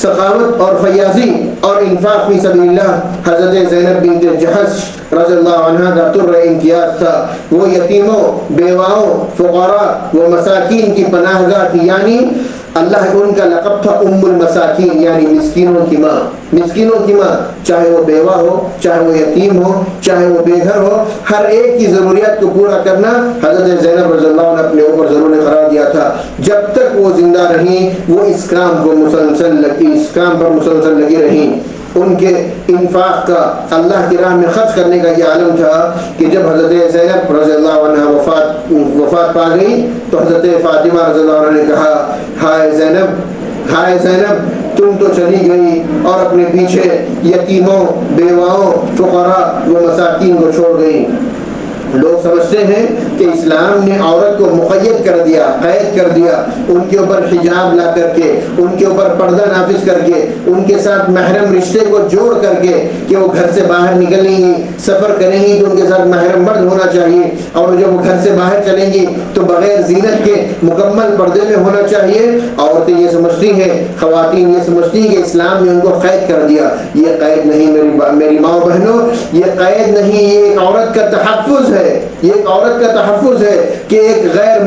سخاوت اور فیاضی اور انفاق فی سبیل اللہ حضرت زینب بنت جحش رضی اللہ عنہ کا طر امتیاز تھا۔ وہ یتیموں، بیواؤں، فقراء و مساکین کی پناہ گاہ تھی، یعنی اللہ ان کا لقب تھا ام المساکین، یعنی مسکینوں کی ماں۔ مسکینوں کی ماں، چاہے وہ بیوہ ہو، چاہے وہ یتیم ہو، چاہے وہ بے گھر ہو، ہر ایک کی ضروریات کو پورا کرنا حضرت زینب رضی اللہ عنہ نے اپنے اوپر ضروری قرار دیا تھا۔ جب تک وہ زندہ رہیں وہ اس کام پر مسلسل لگی رہیں۔ ان کے انفاق کا، اللہ کی راہ میں خرچ کرنے کا یہ عالم تھا کہ جب حضرت زینب رضی اللہ عنہ وفات پا گئی تو حضرت فاطمہ رضی اللہ عنہ نے کہا، ہائے زینب، ہائے زینب، تم تو چلی گئی اور اپنے پیچھے یتیموں، بیواؤں، فقراء و مساکین کو چھوڑ گئی۔ لوگ سمجھتے ہیں کہ اسلام نے عورت کو مقید کر دیا، قید کر دیا، ان کے اوپر حجاب لا کر کے، ان کے اوپر پردہ نافذ کر کے، ان کے ساتھ محرم رشتے کو جوڑ کر کے کہ وہ گھر سے باہر نکلیں گی، سفر کریں گی تو ان کے ساتھ محرم مرد ہونا چاہیے، اور جب وہ گھر سے باہر چلیں گی تو بغیر زینت کے مکمل پردے میں ہونا چاہیے۔ عورتیں یہ سمجھتی ہیں، خواتین یہ سمجھتی ہیں کہ اسلام نے ان کو قید کر دیا۔ یہ قید نہیں میری ماں بہنوں، یہ قید نہیں، یہ ایک عورت کا تحفظ ہے۔ یہ ایک عورت کا تحفظ ہے کہ ایک غیر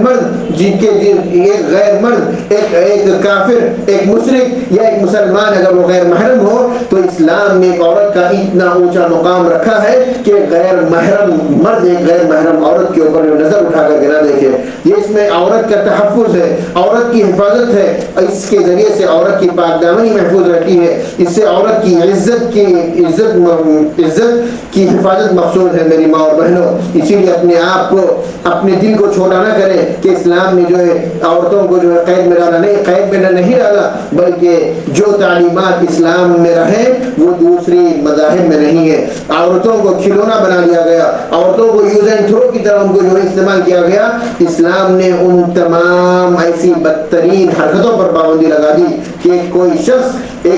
مرد ایک کافر، ایک مشرک یا ایک مسلمان اگر وہ غیر محرم ہو تو اسلام نے ایک عورت کا اتنا اونچا مقام رکھا ہے کہ غیر محرم مرد ایک غیر محرم عورت کے اوپر نظر اٹھا کر کے نہ دیکھے۔ یہ اس میں عورت کا تحفظ ہے، عورت کی حفاظت ہے، اس کے ذریعے سے عورت کی پاک دامنی محفوظ رہتی ہے، اس سے عورت کی عزت کی حفاظت مقصود ہے میری ماں اور بہنوں۔ اسی لیے اپنے آپ کو، اپنے دل کو چھوٹا نہ کریں کہ اسلام نے جو ہے عورتوں کو جو ہے قید میں ڈالا، نہیں، قید میں نہیں ڈالا، بلکہ جو تعلیمات اسلام میں رہیں وہ دوسری مذاہب میں نہیں ہے۔ عورتوں کو کھلونا بنا دیا گیا، عورتوں کو یوز اینڈ تھرو کی طرح ان کو جو ہے استعمال کیا گیا۔ اسلام نے ان تمام ایسی بدترین حرکتوں پر پابندی لگا دی کہ کوئی شخص،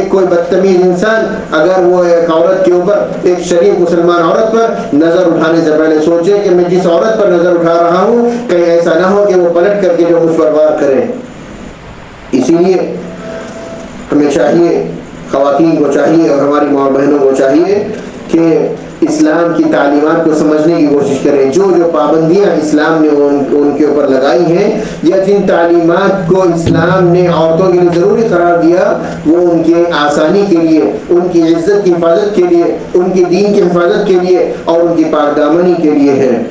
کوئی بدتمیز انسان اگر وہ ایک عورت کے اوپر، ایک شریف مسلمان عورت پر نظر اٹھانے سے پہلے سوچے کہ میں جس عورت پر نظر اٹھا رہا ہوں کہیں ایسا نہ ہو کہ وہ پلٹ کر کے جو مجھ پر وار کرے۔ اسی لیے ہمیں چاہیے، خواتین کو چاہیے اور ہماری ماں بہنوں کو چاہیے کہ اسلام کی تعلیمات کو سمجھنے کی کوشش کریں۔ جو پابندیاں اسلام نے ان کے اوپر لگائی ہیں یا جن تعلیمات کو اسلام نے عورتوں کے لیے ضروری قرار دیا وہ ان کے آسانی کے لیے، ان کی عزت کی حفاظت کے لیے، ان کی دین کی حفاظت کے لیے اور ان کی پاک دامنی کے لیے ہے۔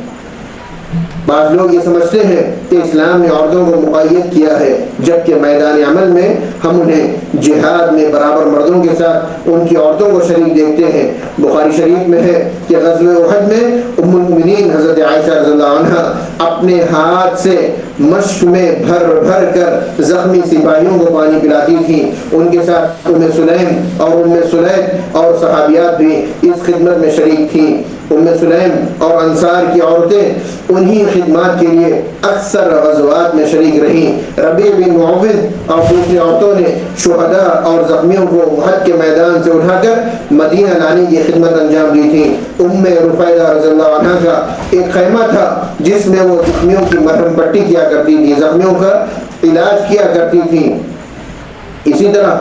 بعض لوگ یہ سمجھتے ہیں کہ اسلام نے عورتوں کو مقید کیا ہے، جبکہ میدان عمل میں ہم انہیں جہاد میں برابر مردوں کے ساتھ ان کی عورتوں کو شریک دیکھتے ہیں۔ بخاری شریف میں ہے کہ غزوہ احد میں ام المؤمنین حضرت عائشہ رضی اللہ عنہا اپنے ہاتھ سے مشک میں بھر بھر کر زخمی سپاہیوں کو پانی پلاتی تھیں۔ ان کے ساتھ ام سلیم اور ام سلیت اور صحابیات بھی اس خدمت میں شریک تھیں۔ سلیم اور انصار کی عورتیں انہی خدمات کے لیے اکثر غزوات میں شریک رہیں۔ ربیع بن معوذ اور دوسری عورتوں نے شہداء اور زخمیوں کو احد کے میدان سے اٹھا کر مدینہ لانے کی خدمت انجام دی تھی۔ رفیدہ رضی اللہ عنہ کا ایک خیمہ تھا جس میں وہ زخمیوں کی مرہم پٹی کیا کرتی تھی، زخمیوں کا علاج کیا کرتی تھی۔ اسی طرح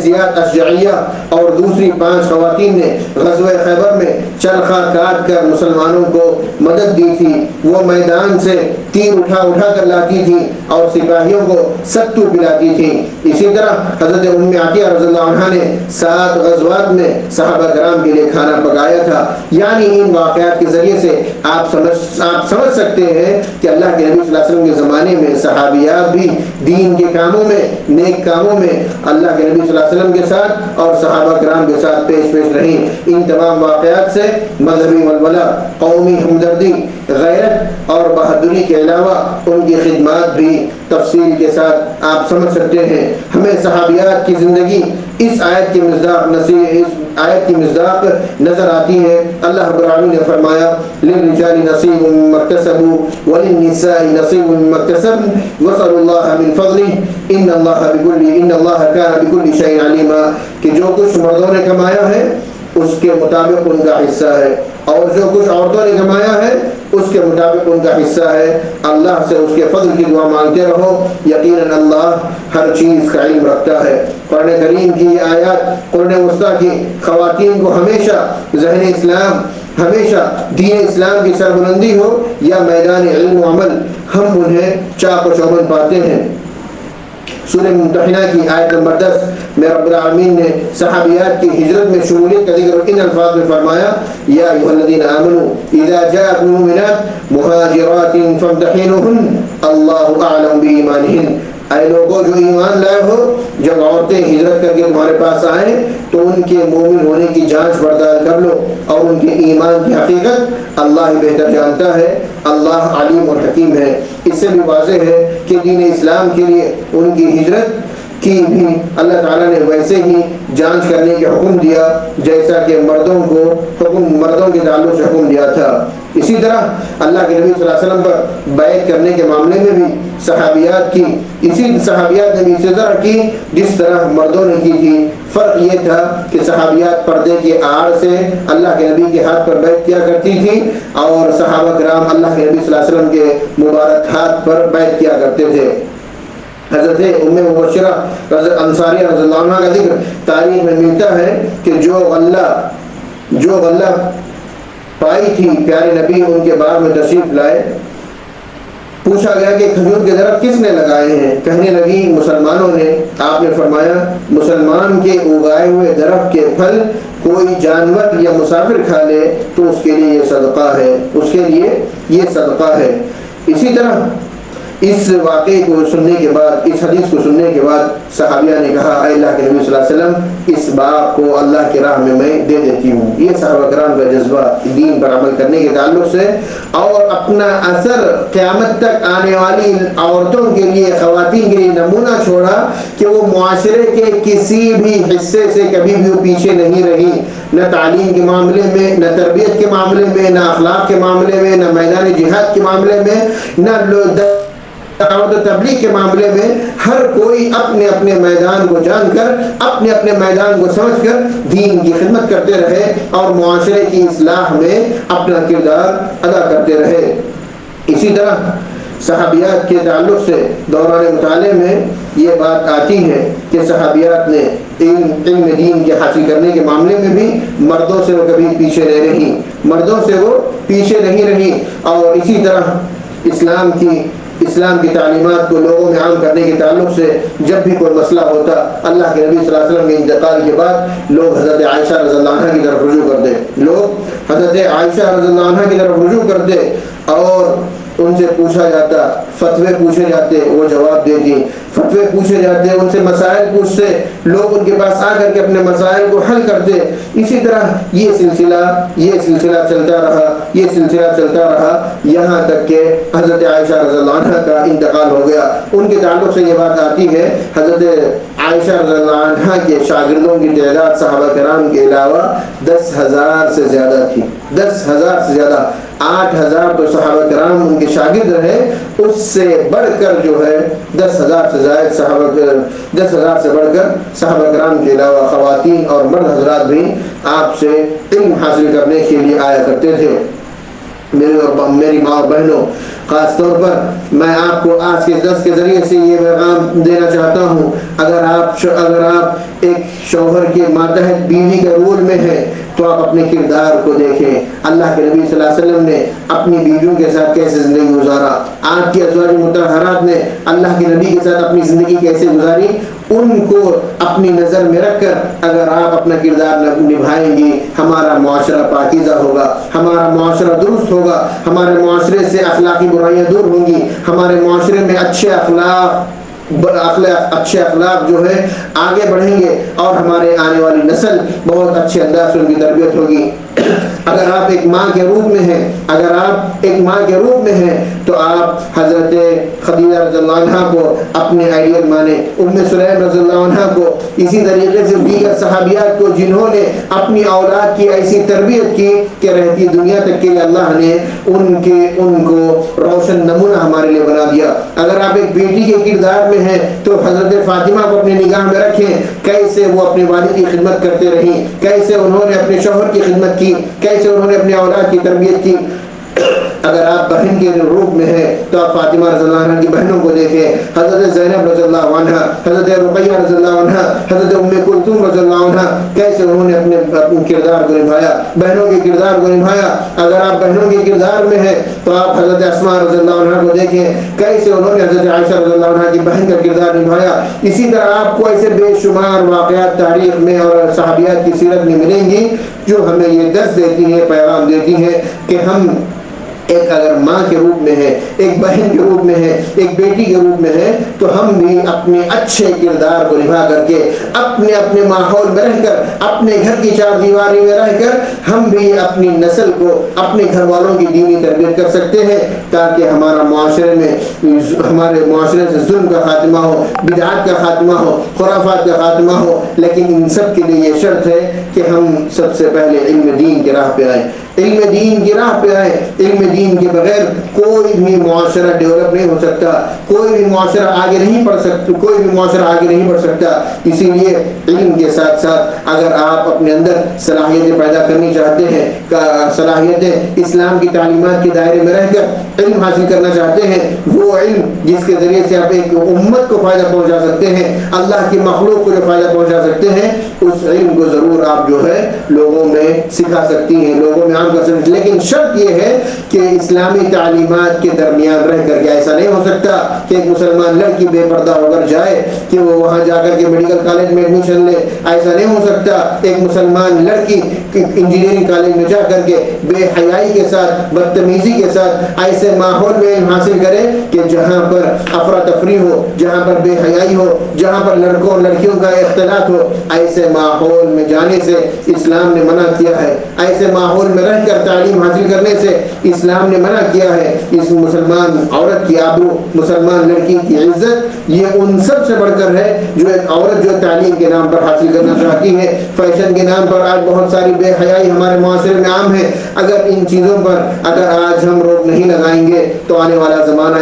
زیاد اشجعیہ اور دوسری 5 خواتین نے غزوہ خیبر میں چرخہ کاٹ کر مسلمانوں کو مدد دی تھی۔ وہ میدان سے تیر اٹھا کر لاتی تھی اور سپاہیوں کو ستو پلاتی تھی۔ اسی طرح حضرت عطیہ رضی اللہ عنہ نے 7 غزوات میں صحابہ کرام کے لیے کھانا پکایا تھا۔ یعنی ان واقعات کے ذریعے سے آپ سمجھ سکتے ہیں کہ اللہ کے نبی صلی اللہ علیہ وسلم کے زمانے میں صحابیات بھی دین کے کاموں میں، نیک کاموں میں اللہ کے نبی صلی اللہ علیہ وسلم کے ساتھ اور صحابہ کرام کے ساتھ پیش رہیں۔ ان تمام واقعات سے مذہبی ولولہ، قومی ہمدردی، غیرت اور بہادری کے علاوہ ان کی خدمات بھی تفصیل کے ساتھ آپ سمجھ سکتے ہیں۔ ہمیں صحابیات کی زندگی اس آیت کی مصداق نظر آتی ہے۔ اللہ رب العالمین نے فرمایا للرجال نصیب مما اکتسبوا وللنساء نصیب مما اکتسبن واسألوا اللہ من فضلہ ان اللہ کان بکل شیء علیما، کہ جو کچھ مردوں نے کمایا ہے اس کے مطابق ان کا حصہ ہے، اور جو کچھ عورتوں نے کمایا ہے اس کے مطابق ان کا حصہ ہے۔ اللہ سے اس کے فضل کی دعا مانگتے رہو، یقیناً اللہ ہر چیز کا علم رکھتا ہے۔ قرآن کریم کی یہ آیات قرن وسطیٰ کی خواتین کو ہمیشہ ذہن اسلام، ہمیشہ دین اسلام کی سربلندی ہو یا میدان علم و عمل، ہم انہیں چاق و چوبند پاتے ہیں۔ سورہ ممتحنہ کی آیت نمبر 10 میں رب العالمین نے صحابیات کی ہجرت میں شمولیت کا ذکر ان الفاظ میں فرمایا یا ایھا الذین آمنوا اذا جاءکم المؤمنات مہاجرات فامتحنوہن اللہ اعلم بایمانہن، اے لوگوں جو ایمان لائے ہو، جب عورتیں ہجرت کر کے تمہارے پاس آئیں تو ان کے مومن ہونے کی جانچ پڑتال کر لو، اور ان کے ایمان کی حقیقت اللہ ہی بہتر جانتا ہے، اللہ علیم اور حکیم ہے۔ اس سے بھی واضح ہے کہ دین اسلام کے لیے ان کی ہجرت کی بھی اللہ تعالیٰ نے ویسے ہی جانچ کرنے کے حکم دیا جیسا کہ مردوں کے تعلق سے حکم دیا تھا۔ اسی طرح اللہ کے نبی صلی اللہ علیہ وسلم پر بیعت کرنے کے معاملے میں بھی صحابیات نے بھی اسی طرح کی جس طرح مردوں نے کی تھی۔ فرق یہ تھا کہ صحابیات پردے کی آڑ سے اللہ کے نبی کے ہاتھ پر بیعت کیا کرتی تھی، اور صحابہ کرام اللہ کے نبی صلی اللہ علیہ وسلم کے مبارک ہاتھ پر بیعت کیا کرتے تھے۔ حضرت مبشرہ انصاریہ رضی اللہ عنہ کا ذکر تاریخ میں ملتا ہے کہ جو غلہ پائی تھی پیارے نبی ان کے باغ میں تشریف لائے، پوچھا گیا کہ کھجور کے درخت کس نے لگائے ہیں؟ کہنے لگی مسلمانوں نے۔ آپ نے فرمایا مسلمان کے اگائے ہوئے درخت کے پھل کوئی جانور یا مسافر کھا لے تو اس کے لیے یہ صدقہ ہے، اسی طرح اس واقعے کو سننے کے بعد، اس حدیث کو سننے کے بعد صحابیہ نے کہا اے اللہ کے نبی صلی اللہ علیہ وسلم اس باغ کو اللہ کی راہ میں دے دیتی ہوں۔ یہ صحابہ کرام کا جذبہ دین پر عمل کرنے کے تعلق سے، اور اپنا اثر قیامت تک آنے والی عورتوں کے لیے، خواتین کے لیے نمونہ چھوڑا کہ وہ معاشرے کے کسی بھی حصے سے کبھی بھی وہ پیچھے نہیں رہی، نہ تعلیم کے معاملے میں، نہ تربیت کے معاملے میں، نہ اخلاق کے معاملے میں، نہ میدان جہاد کے معاملے میں، نہ دعوت و تبلیغ کے معاملے میں۔ ہر کوئی اپنے اپنے میدان کو جان کر، اپنے اپنے میدان کو سمجھ کر دین کی خدمت کرتے رہے اور معاشرے کی اصلاح میں اپنا کردار ادا کرتے رہے۔ اسی طرح صحابیات کے تعلق سے دوران مطالعے میں یہ بات آتی ہے کہ صحابیات نے علم دین کے حاصل کرنے کے معاملے میں بھی مردوں سے وہ کبھی پیچھے نہیں رہی، اور اسی طرح اسلام کی تعلیمات کو لوگوں میں عام کرنے کے تعلق سے جب بھی کوئی مسئلہ ہوتا، اللہ کے نبی صلی اللہ علیہ وسلم کے انتقال کے بعد لوگ حضرت عائشہ رضی اللہ عنہ کی طرف رجوع کرتے اور ان سے پوچھا جاتا، فتوے پوچھے جاتے وہ جواب دیتی، فتوے پوچھے جاتے ان سے مسائل پوچھتے، لوگ ان کے پاس آ کر کے اپنے مسائل کو حل کرتے۔ اسی طرح یہ سلسلہ چلتا رہا یہاں تک کہ حضرت عائشہ رضی اللہ عنہ کا انتقال ہو گیا۔ ان کے تعلق سے یہ بات آتی ہے حضرت عائشہ رضی اللہ عنہ کے شاگردوں کی تعداد صحابہ کرام کے علاوہ 10,000 سے زیادہ تھی، 10,000 سے زیادہ، 8,000 تو صحابہ کرام ان کے شاگرد رہے، اس سے بڑھ کر جو ہے 10,000 سے زائد 10,000 سے بڑھ کر صحابہ کرام کے علاوہ خواتین اور مرد حضرات بھی آپ سے علم حاصل کرنے کے لیے آیا کرتے تھے۔ میری ماں اور بہنوں، خاص طور پر میں آپ کو آج کے درس کے ذریعے سے یہ پیغام دینا چاہتا ہوں، اگر آپ ایک شوہر کے ماتحت بیوی کے رول میں ہیں تو آپ اپنے کردار کو دیکھیں۔ اللہ کے نبی صلی اللہ علیہ وسلم نے اپنی بیویوں کے ساتھ کیسے زندگی گزارا، آپ کی ازواج مطہرات نے اللہ کے نبی کے ساتھ اپنی زندگی کیسے گزاری، ان کو اپنی نظر میں رکھ کر اگر آپ اپنا کردار نبھائیں گی، ہمارا معاشرہ پاکیزہ ہوگا، ہمارا معاشرہ درست ہوگا، ہمارے معاشرے سے اخلاقی برائیاں دور ہوں گی، ہمارے معاشرے میں اچھے اخلاق جو ہے آگے بڑھیں گے، اور ہمارے آنے والی نسل بہت اچھے انداز سے ان کی تربیت ہوگی۔ اگر آپ ایک ماں کے روپ میں ہیں تو آپ حضرت خدیجہ رضی اللہ عنہ کو اپنے آئیڈیل مانیں، ام سلیم رضی اللہ عنہ کو، اسی طریقے سے دیگر صحابیات کو جنہوں نے اپنی اولاد کی ایسی تربیت کی کہ رہتی دنیا تک کے لیے اللہ نے ان کو روشن نمونہ ہمارے لیے بنا دیا۔ اگر آپ ایک بیٹی کے کردار میں ہیں تو حضرت فاطمہ کو اپنی نگاہ میں رکھیں، کیسے وہ اپنے والد کی خدمت کرتے رہیں، کیسے انہوں نے اپنے شوہر کی خدمت کی، کیسے انہوں نے اپنے اولاد کی تربیت کی۔ اگر آپ بہن کے روپ میں ہیں تو آپ فاطمہ رضی اللہ عنہ کی بہنوں کو دیکھیں، حضرت زینب رضی اللہ عنہ، حضرت رقیہ رضی اللہ عنہ، حضرت ام کلثوم رضی اللہ عنہ، کیسے انہوں نے اپنے کردار کو نبھایا، بہنوں کے کردار کو نبھایا۔ اگر آپ بہنوں کے کردار میں ہیں تو آپ حضرت اسماء رضی اللہ عنہ کو دیکھیں، کیسے انہوں نے حضرت عائشہ رضی اللہ عنہ کی بہن کا کردار نبھایا۔ اسی طرح آپ کو ایسے بے شمار واقعات تاریخ میں اور صحابیات کی سیرت میں ملیں گی جو ہمیں یہ درس دیتی ہیں، پیغام دیتی ہیں کہ ہم ایک اگر ماں کے روپ میں ہے، ایک بہن کے روپ میں ہے، ایک بیٹی کے روپ میں ہے، تو ہم بھی اپنے اچھے کردار کو نبھا کر کے اپنے ماحول میں رہ کر، اپنے گھر کی چار دیواری میں رہ کر ہم بھی اپنی نسل کو، اپنے گھر والوں کی دینی تربیت کر سکتے ہیں، تاکہ ہمارے معاشرے سے ظلم کا خاتمہ ہو، بدعات کا خاتمہ ہو، خرافات کا خاتمہ ہو۔ لیکن ان سب کے لیے یہ شرط ہے کہ ہم سب سے پہلے علم دین کی راہ پہ آئیں، علم دین کی راہ پہ آئے۔ علم دین کے بغیر کوئی بھی معاشرہ ڈیولپ نہیں ہو سکتا، کوئی بھی معاشرہ آگے نہیں بڑھ سکتا۔ اسی لیے علم کے ساتھ ساتھ اگر آپ اپنے اندر صلاحیتیں پیدا کرنی چاہتے ہیں، صلاحیتیں اسلام کی تعلیمات کے دائرے میں رہ کر علم حاصل کرنا چاہتے ہیں، وہ علم جس کے ذریعے سے آپ ایک امت کو فائدہ پہنچا سکتے ہیں، اللہ کی مخلوق کو جو فائدہ پہنچا سکتے ہیں، اس علم کو ضرور آپ جو ہے لوگوں میں سکھا سکتی ہیں، لوگوں میں عام کر سکتے ہیں۔ لیکن شرط یہ ہے کہ اسلامی تعلیمات کے درمیان رہ کر کے ایسا نہیں ہو سکتا کہ ایک مسلمان لڑکی بے پردہ ہو کر جائے کہ وہ وہاں جا کر کے میڈیکل کالج میں ایڈمیشن لے، ایسا نہیں ہو سکتا۔ ایک مسلمان لڑکی انجینئرنگ کالج میں جا کر کے بے حیائی کے ساتھ، بدتمیزی کے ساتھ ایسے ماحول میں علم حاصل کرے کہ جہاں پر افراتفری ہو، جہاں پر بے حیائی ہو، جہاں پر لڑکوں اور لڑکیوں کا اختلاط ہو، ایسے ماحول میں جانے سے اسلام نے منع کیا ہے۔ ایسے ماحول میں رہ کر تعلیم حاصل کرنے سے اسلام نے منع کیا ہے۔ اس مسلمان عورت کی آبرو، مسلمان لڑکی کی عزت، یہ ان سب سے بڑھ کر ہے جو ایک عورت جو تعلیم کے نام پر حاصل کرنا چاہتی ہے۔ فیشن کے نام پر آج بہت ساری بے حیائی ہمارے معاشرے میں عام ہے۔ اگر ان چیزوں پر آج ہم روک نہیں لگائیں گے تو آنے والا زمانہ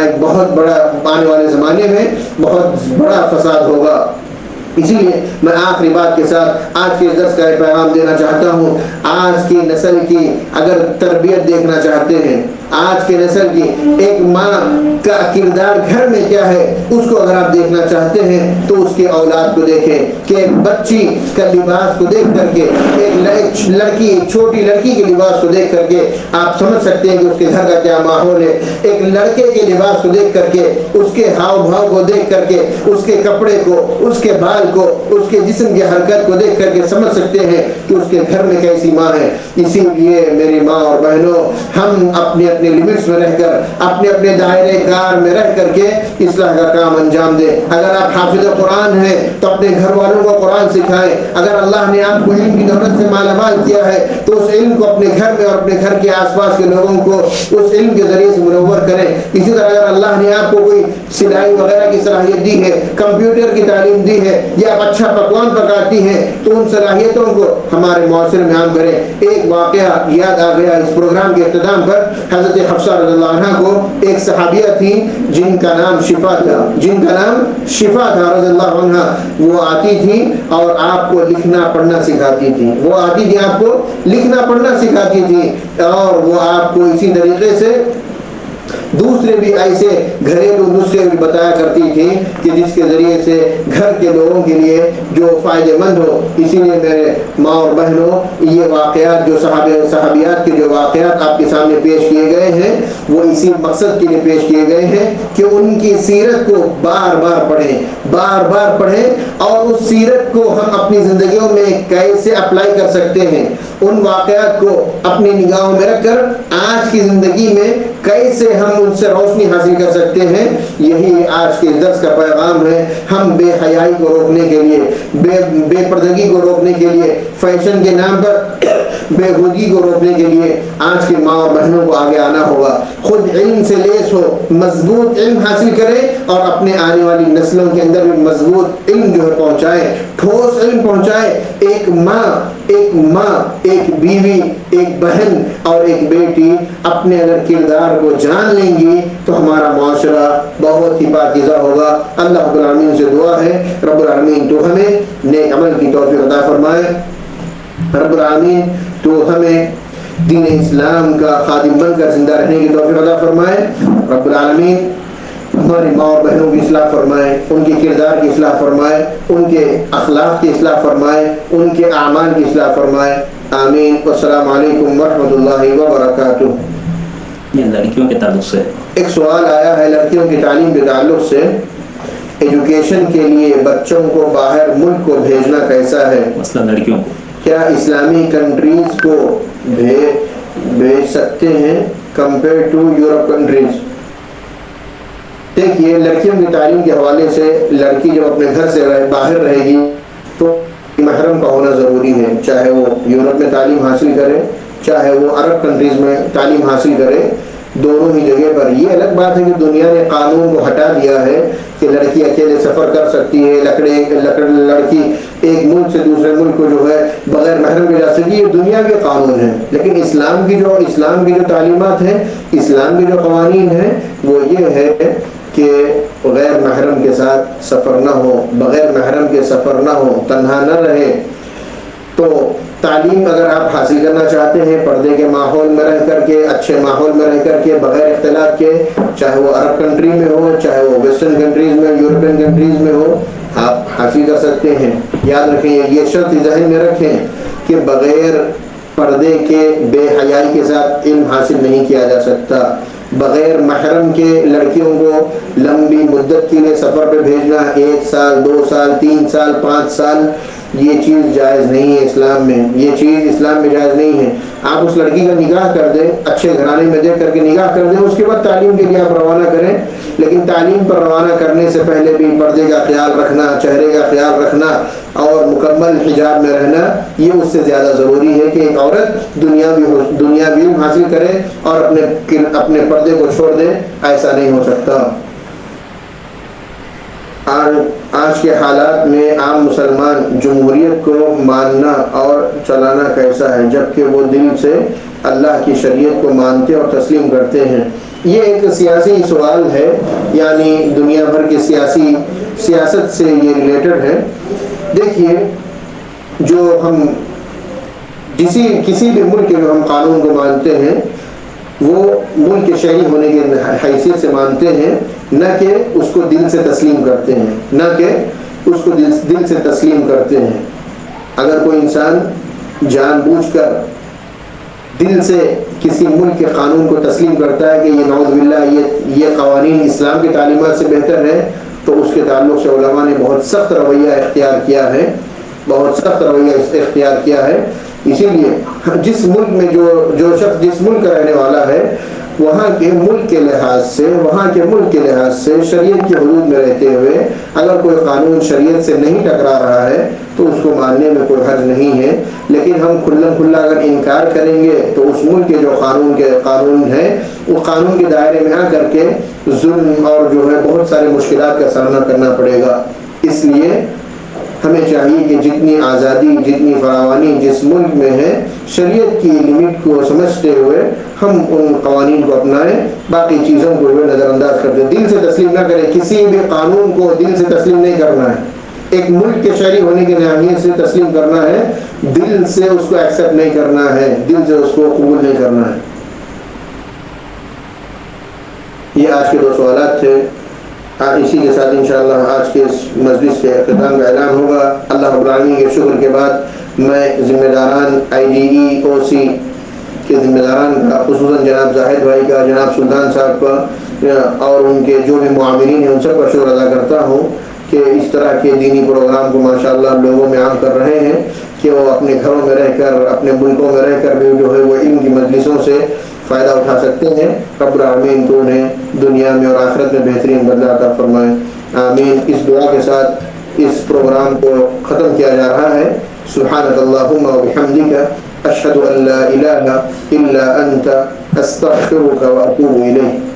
آنے والے زمانے میں بہت بڑا فساد ہوگا۔ اسی لیے میں آخری بات کے ساتھ آج کے درس کا پیغام دینا چاہتا ہوں، آج کی نسل کی اگر تربیت دیکھنا چاہتے ہیں، آج کے نسل کی ایک ماں کا کردار گھر میں کیا ہے، اس کو اگر آپ دیکھنا چاہتے ہیں تو اس کے اولاد کو دیکھیں کہ ایک بچی کا لباس کو دیکھ کر کے، ایک چھوٹی لڑکی کے لباس کو دیکھ کر کے آپ سمجھ سکتے ہیں کہ اس کے گھر کا کیا ماحول ہے۔ ایک لڑکے کے لباس کو دیکھ کر کے، اس کے ہاؤ بھاؤ کو دیکھ کر کے، اس کے کپڑے کو، اس کے بال کو، اس کے جسم کی حرکت کو دیکھ کر کے سمجھ سکتے ہیں کہ اس کے گھر میں کیسی ماں ہے۔ اسی لیے میری ماں اور بہنوں، ہم اپنے اپنے لمٹس میں رہ کر اپنے اپنے دائرے کار میں رہ کر کے اصلاح کا کام انجام دیں. اگر آپ حافظ قرآن ہیں تو اپنے گھر والوں کو قرآن سکھائیں. اگر اللہ نے آپ کو علم کی دولت سے مالا مال کیا ہے تو اس علم کو اپنے گھر میں اور اپنے گھر کے آس پاس کے لوگوں کو اس علم کے ذریعے سے منور کریں. اسی طرح اگر اللہ نے آپ کو کوئی سلائی وغیرہ کی صلاحیت دی ہے, کمپیوٹر کی تعلیم دی ہے, یا آپ اچھا پکوان پکاتی ہیں, تو ان صلاحیتوں کو ہمارے معاشرے میں عام کریں. ایک واقعہ یاد آ گیا اس پروگرام کے اختتام پر. حضرت حفصہ رضی اللہ عنہ کو ایک صحابیہ تھی جن کا نام شفا تھا رضی اللہ عنہ. وہ آتی تھی اور آپ کو لکھنا پڑھنا سکھاتی تھی. اور وہ آپ کو اسی طریقے سے دوسرے بھی ایسے گھریلو نسخے بھی بتایا کرتی تھی کہ جس کے ذریعے سے گھر کے لوگوں کے لیے جو فائدہ مند ہو. اسی لیے میرے ماں اور بہنوں, یہ واقعات جو صحابیات کے جو واقعات آپ کے سامنے پیش کیے گئے ہیں وہ اسی مقصد کے لیے پیش کیے گئے ہیں کہ ان کی سیرت کو بار بار پڑھیں اور اس سیرت کو ہم اپنی زندگیوں میں کیسے اپلائی کر سکتے ہیں, ان واقعات کو اپنی نگاہوں میں رکھ کر آج کی زندگی میں کیسے ہم ان سے روشنی حاصل کر سکتے ہیں. یہی آج کے درس کا پیغام ہے. ہم بے حیائی کو روکنے کے لیے, بے پردگی کو روکنے کے لیے, فیشن کے نام پر بے خودی کو روکنے کے لیے آج کے ماں اور بہنوں کو آگے آنا ہوگا. خود علم سے لیس ہو, مضبوط علم حاصل کریں اور اپنے آنے والی نسلوں کے اندر بھی مضبوط علم جو ہے پہنچائیں, ٹھوس علم پہنچائیں. ایک ماں, ایک بیوی, ایک بہن اور ایک بیٹی اپنے اگر کردار کو جان لیں گی تو ہمارا معاشرہ بہت ہی پاکیزہ ہوگا. اللہ رب العالمین سے دعا ہے, رب العالمین تو ہمیں نیک عمل کی توفیق عطا فرمائے. رب العالمین تو ہمیں دین اسلام کا خادم بن کر زندہ رہنے کی توفیق عطا فرمائے. رب العالمین ہماری ماں اور بہنوں کی اصلاح فرمائے, ان کے کردار کی اصلاح فرمائے, ان کے اخلاق کی اصلاح فرمائے, ان کے اعمال کی اصلاح فرمائے. آمین. والسلام علیکم ورحمۃ اللہ وبرکاتہ. یہ لڑکیوں کے تعلق سے ایک سوال آیا ہے لڑکیوں کی تعلیم کے تعلق سے. ایجوکیشن کے لیے بچوں کو باہر ملک کو بھیجنا کیسا ہے؟ مثلا لڑکیوں کو کیا اسلامی کنٹریز کو بھیج سکتے ہیں کمپیئر ٹو یورپ کنٹریز؟ دیکھیے, لڑکیوں کی تعلیم کے حوالے سے لڑکی جب اپنے گھر سے باہر رہے گی تو محرم کا ہونا ضروری ہے, چاہے وہ یورپ میں تعلیم حاصل کرے چاہے وہ عرب کنٹریز میں تعلیم حاصل کرے, دونوں ہی جگہ پر. یہ الگ بات ہے کہ دنیا نے قانون کو ہٹا دیا ہے کہ لڑکی اکیلے سفر کر سکتی ہے, لڑکی ایک ملک سے دوسرے ملک کو جو ہے بغیر محرم کے جا سکتی ہے. یہ دنیا کے قانون ہیں, لیکن اسلام کی جو تعلیمات ہیں, اسلام کی جو قوانین ہیں وہ یہ ہے کہ غیر محرم کے ساتھ سفر نہ ہو, بغیر محرم کے سفر نہ ہو, تنہا نہ رہے. تو تعلیم اگر آپ حاصل کرنا چاہتے ہیں پردے کے ماحول میں رہ کر کے, اچھے ماحول میں رہ کر کے, بغیر اختلاط کے, چاہے وہ عرب کنٹری میں ہو چاہے وہ ویسٹرن کنٹریز میں, یورپین کنٹریز میں ہو, آپ حاصل کر سکتے ہیں. یاد رکھیں, یہ شرط ذہن میں رکھیں کہ بغیر پردے کے بے حیائی کے ساتھ علم حاصل نہیں کیا جا سکتا. بغیر محرم کے لڑکیوں کو لمبی مدت کے لیے سفر پہ بھیجنا, 1 سال 2 سال 3 سال 5 سال, یہ چیز جائز نہیں ہے اسلام میں. یہ چیز اسلام میں جائز نہیں ہے. آپ اس لڑکی کا نکاح کر دیں, اچھے گھرانے میں دیکھ کر کے نکاح کر دیں, اس کے بعد تعلیم کے لیے آپ روانہ کریں. لیکن تعلیم پر روانہ کرنے سے پہلے بھی پردے کا خیال رکھنا, چہرے کا خیال رکھنا اور مکمل حجاب میں رہنا, یہ اس سے زیادہ ضروری ہے کہ ایک عورت دنیاوی علم حاصل کرے اور اپنے پردے کو چھوڑ دے. ایسا نہیں ہو سکتا. آج کے حالات میں عام مسلمان جمہوریت کو ماننا اور چلانا کیسا ہے جبکہ وہ دل سے اللہ کی شریعت کو مانتے اور تسلیم کرتے ہیں؟ یہ ایک سیاسی سوال ہے, یعنی دنیا بھر کی سیاست سے یہ ریلیٹڈ ہے. دیکھیے, جو ہم کسی بھی ملک کے جو ہم قانون کو مانتے ہیں وہ ملک کے شہری ہونے کی حیثیت سے مانتے ہیں, نہ کہ اس کو دل سے تسلیم کرتے ہیں. اگر کوئی انسان جان بوجھ کر دل سے کسی ملک کے قانون کو تسلیم کرتا ہے کہ یہ نعوذ باللہ یہ قوانین اسلام کی تعلیمات سے بہتر ہے, تو اس کے تعلق سے علماء نے بہت سخت رویہ اختیار کیا ہے. اسی لیے جس ملک میں جو شخص جس ملک کا رہنے والا ہے وہاں کے ملک کے لحاظ سے شریعت کی حدود میں رہتے ہوئے اگر کوئی قانون شریعت سے نہیں ٹکرا رہا ہے تو اس کو ماننے میں کوئی حرج نہیں ہے. لیکن ہم کھلا اگر انکار کریں گے تو اس ملک کے جو قانون ہے وہ قانون کے دائرے میں آ کر کے ظلم اور جو ہے بہت سارے مشکلات کا سامنا کرنا پڑے گا. اس لیے ہمیں چاہیے کہ جتنی آزادی جتنی فراوانی جس ملک میں ہے شریعت کی لمٹ کو سمجھتے ہوئے ہم ان قوانین کو اپنائیں, باقی چیزوں کو نظر انداز کر دیں. دل سے تسلیم نہ کریں, کسی بھی قانون کو دل سے تسلیم نہیں کرنا ہے. ایک ملک کے شہری ہونے کی نہایت سے تسلیم کرنا ہے, دل سے اس کو ایکسیپٹ نہیں کرنا ہے, دل سے اس کو قبول نہیں کرنا ہے. یہ آج کے 2 سوالات تھے. اسی کے ساتھ انشاءاللہ آج کے اس مجلس کے اختتام کا اعلان ہوگا. اللہ رب العالمین کے شکر کے بعد میں ذمہ داران IDE/OC کے ذمہ داران کا, خصوصاً جناب زاہد بھائی کا, جناب سلطان صاحب کا اور ان کے جو بھی معاونین ہیں ان سب کا شکر ادا کرتا ہوں کہ اس طرح کے دینی پروگرام کو ماشاءاللہ لوگوں میں عام کر رہے ہیں کہ وہ اپنے گھروں میں رہ کر, اپنے ملکوں میں رہ کر بھی جو ہے وہ علم کی مجلسوں سے فائدہ اٹھا سکتے ہیں. رب العالمین کو انہیں دنیا میں اور آخرت میں بہترین بدلہ عطا فرمائے. آمین. اس دعا کے ساتھ اس پروگرام کو ختم کیا جا رہا ہے. سبحانک اللہم و بحمدک اشہد ان لا الہ الا انت استغفرک و اتوب الیک.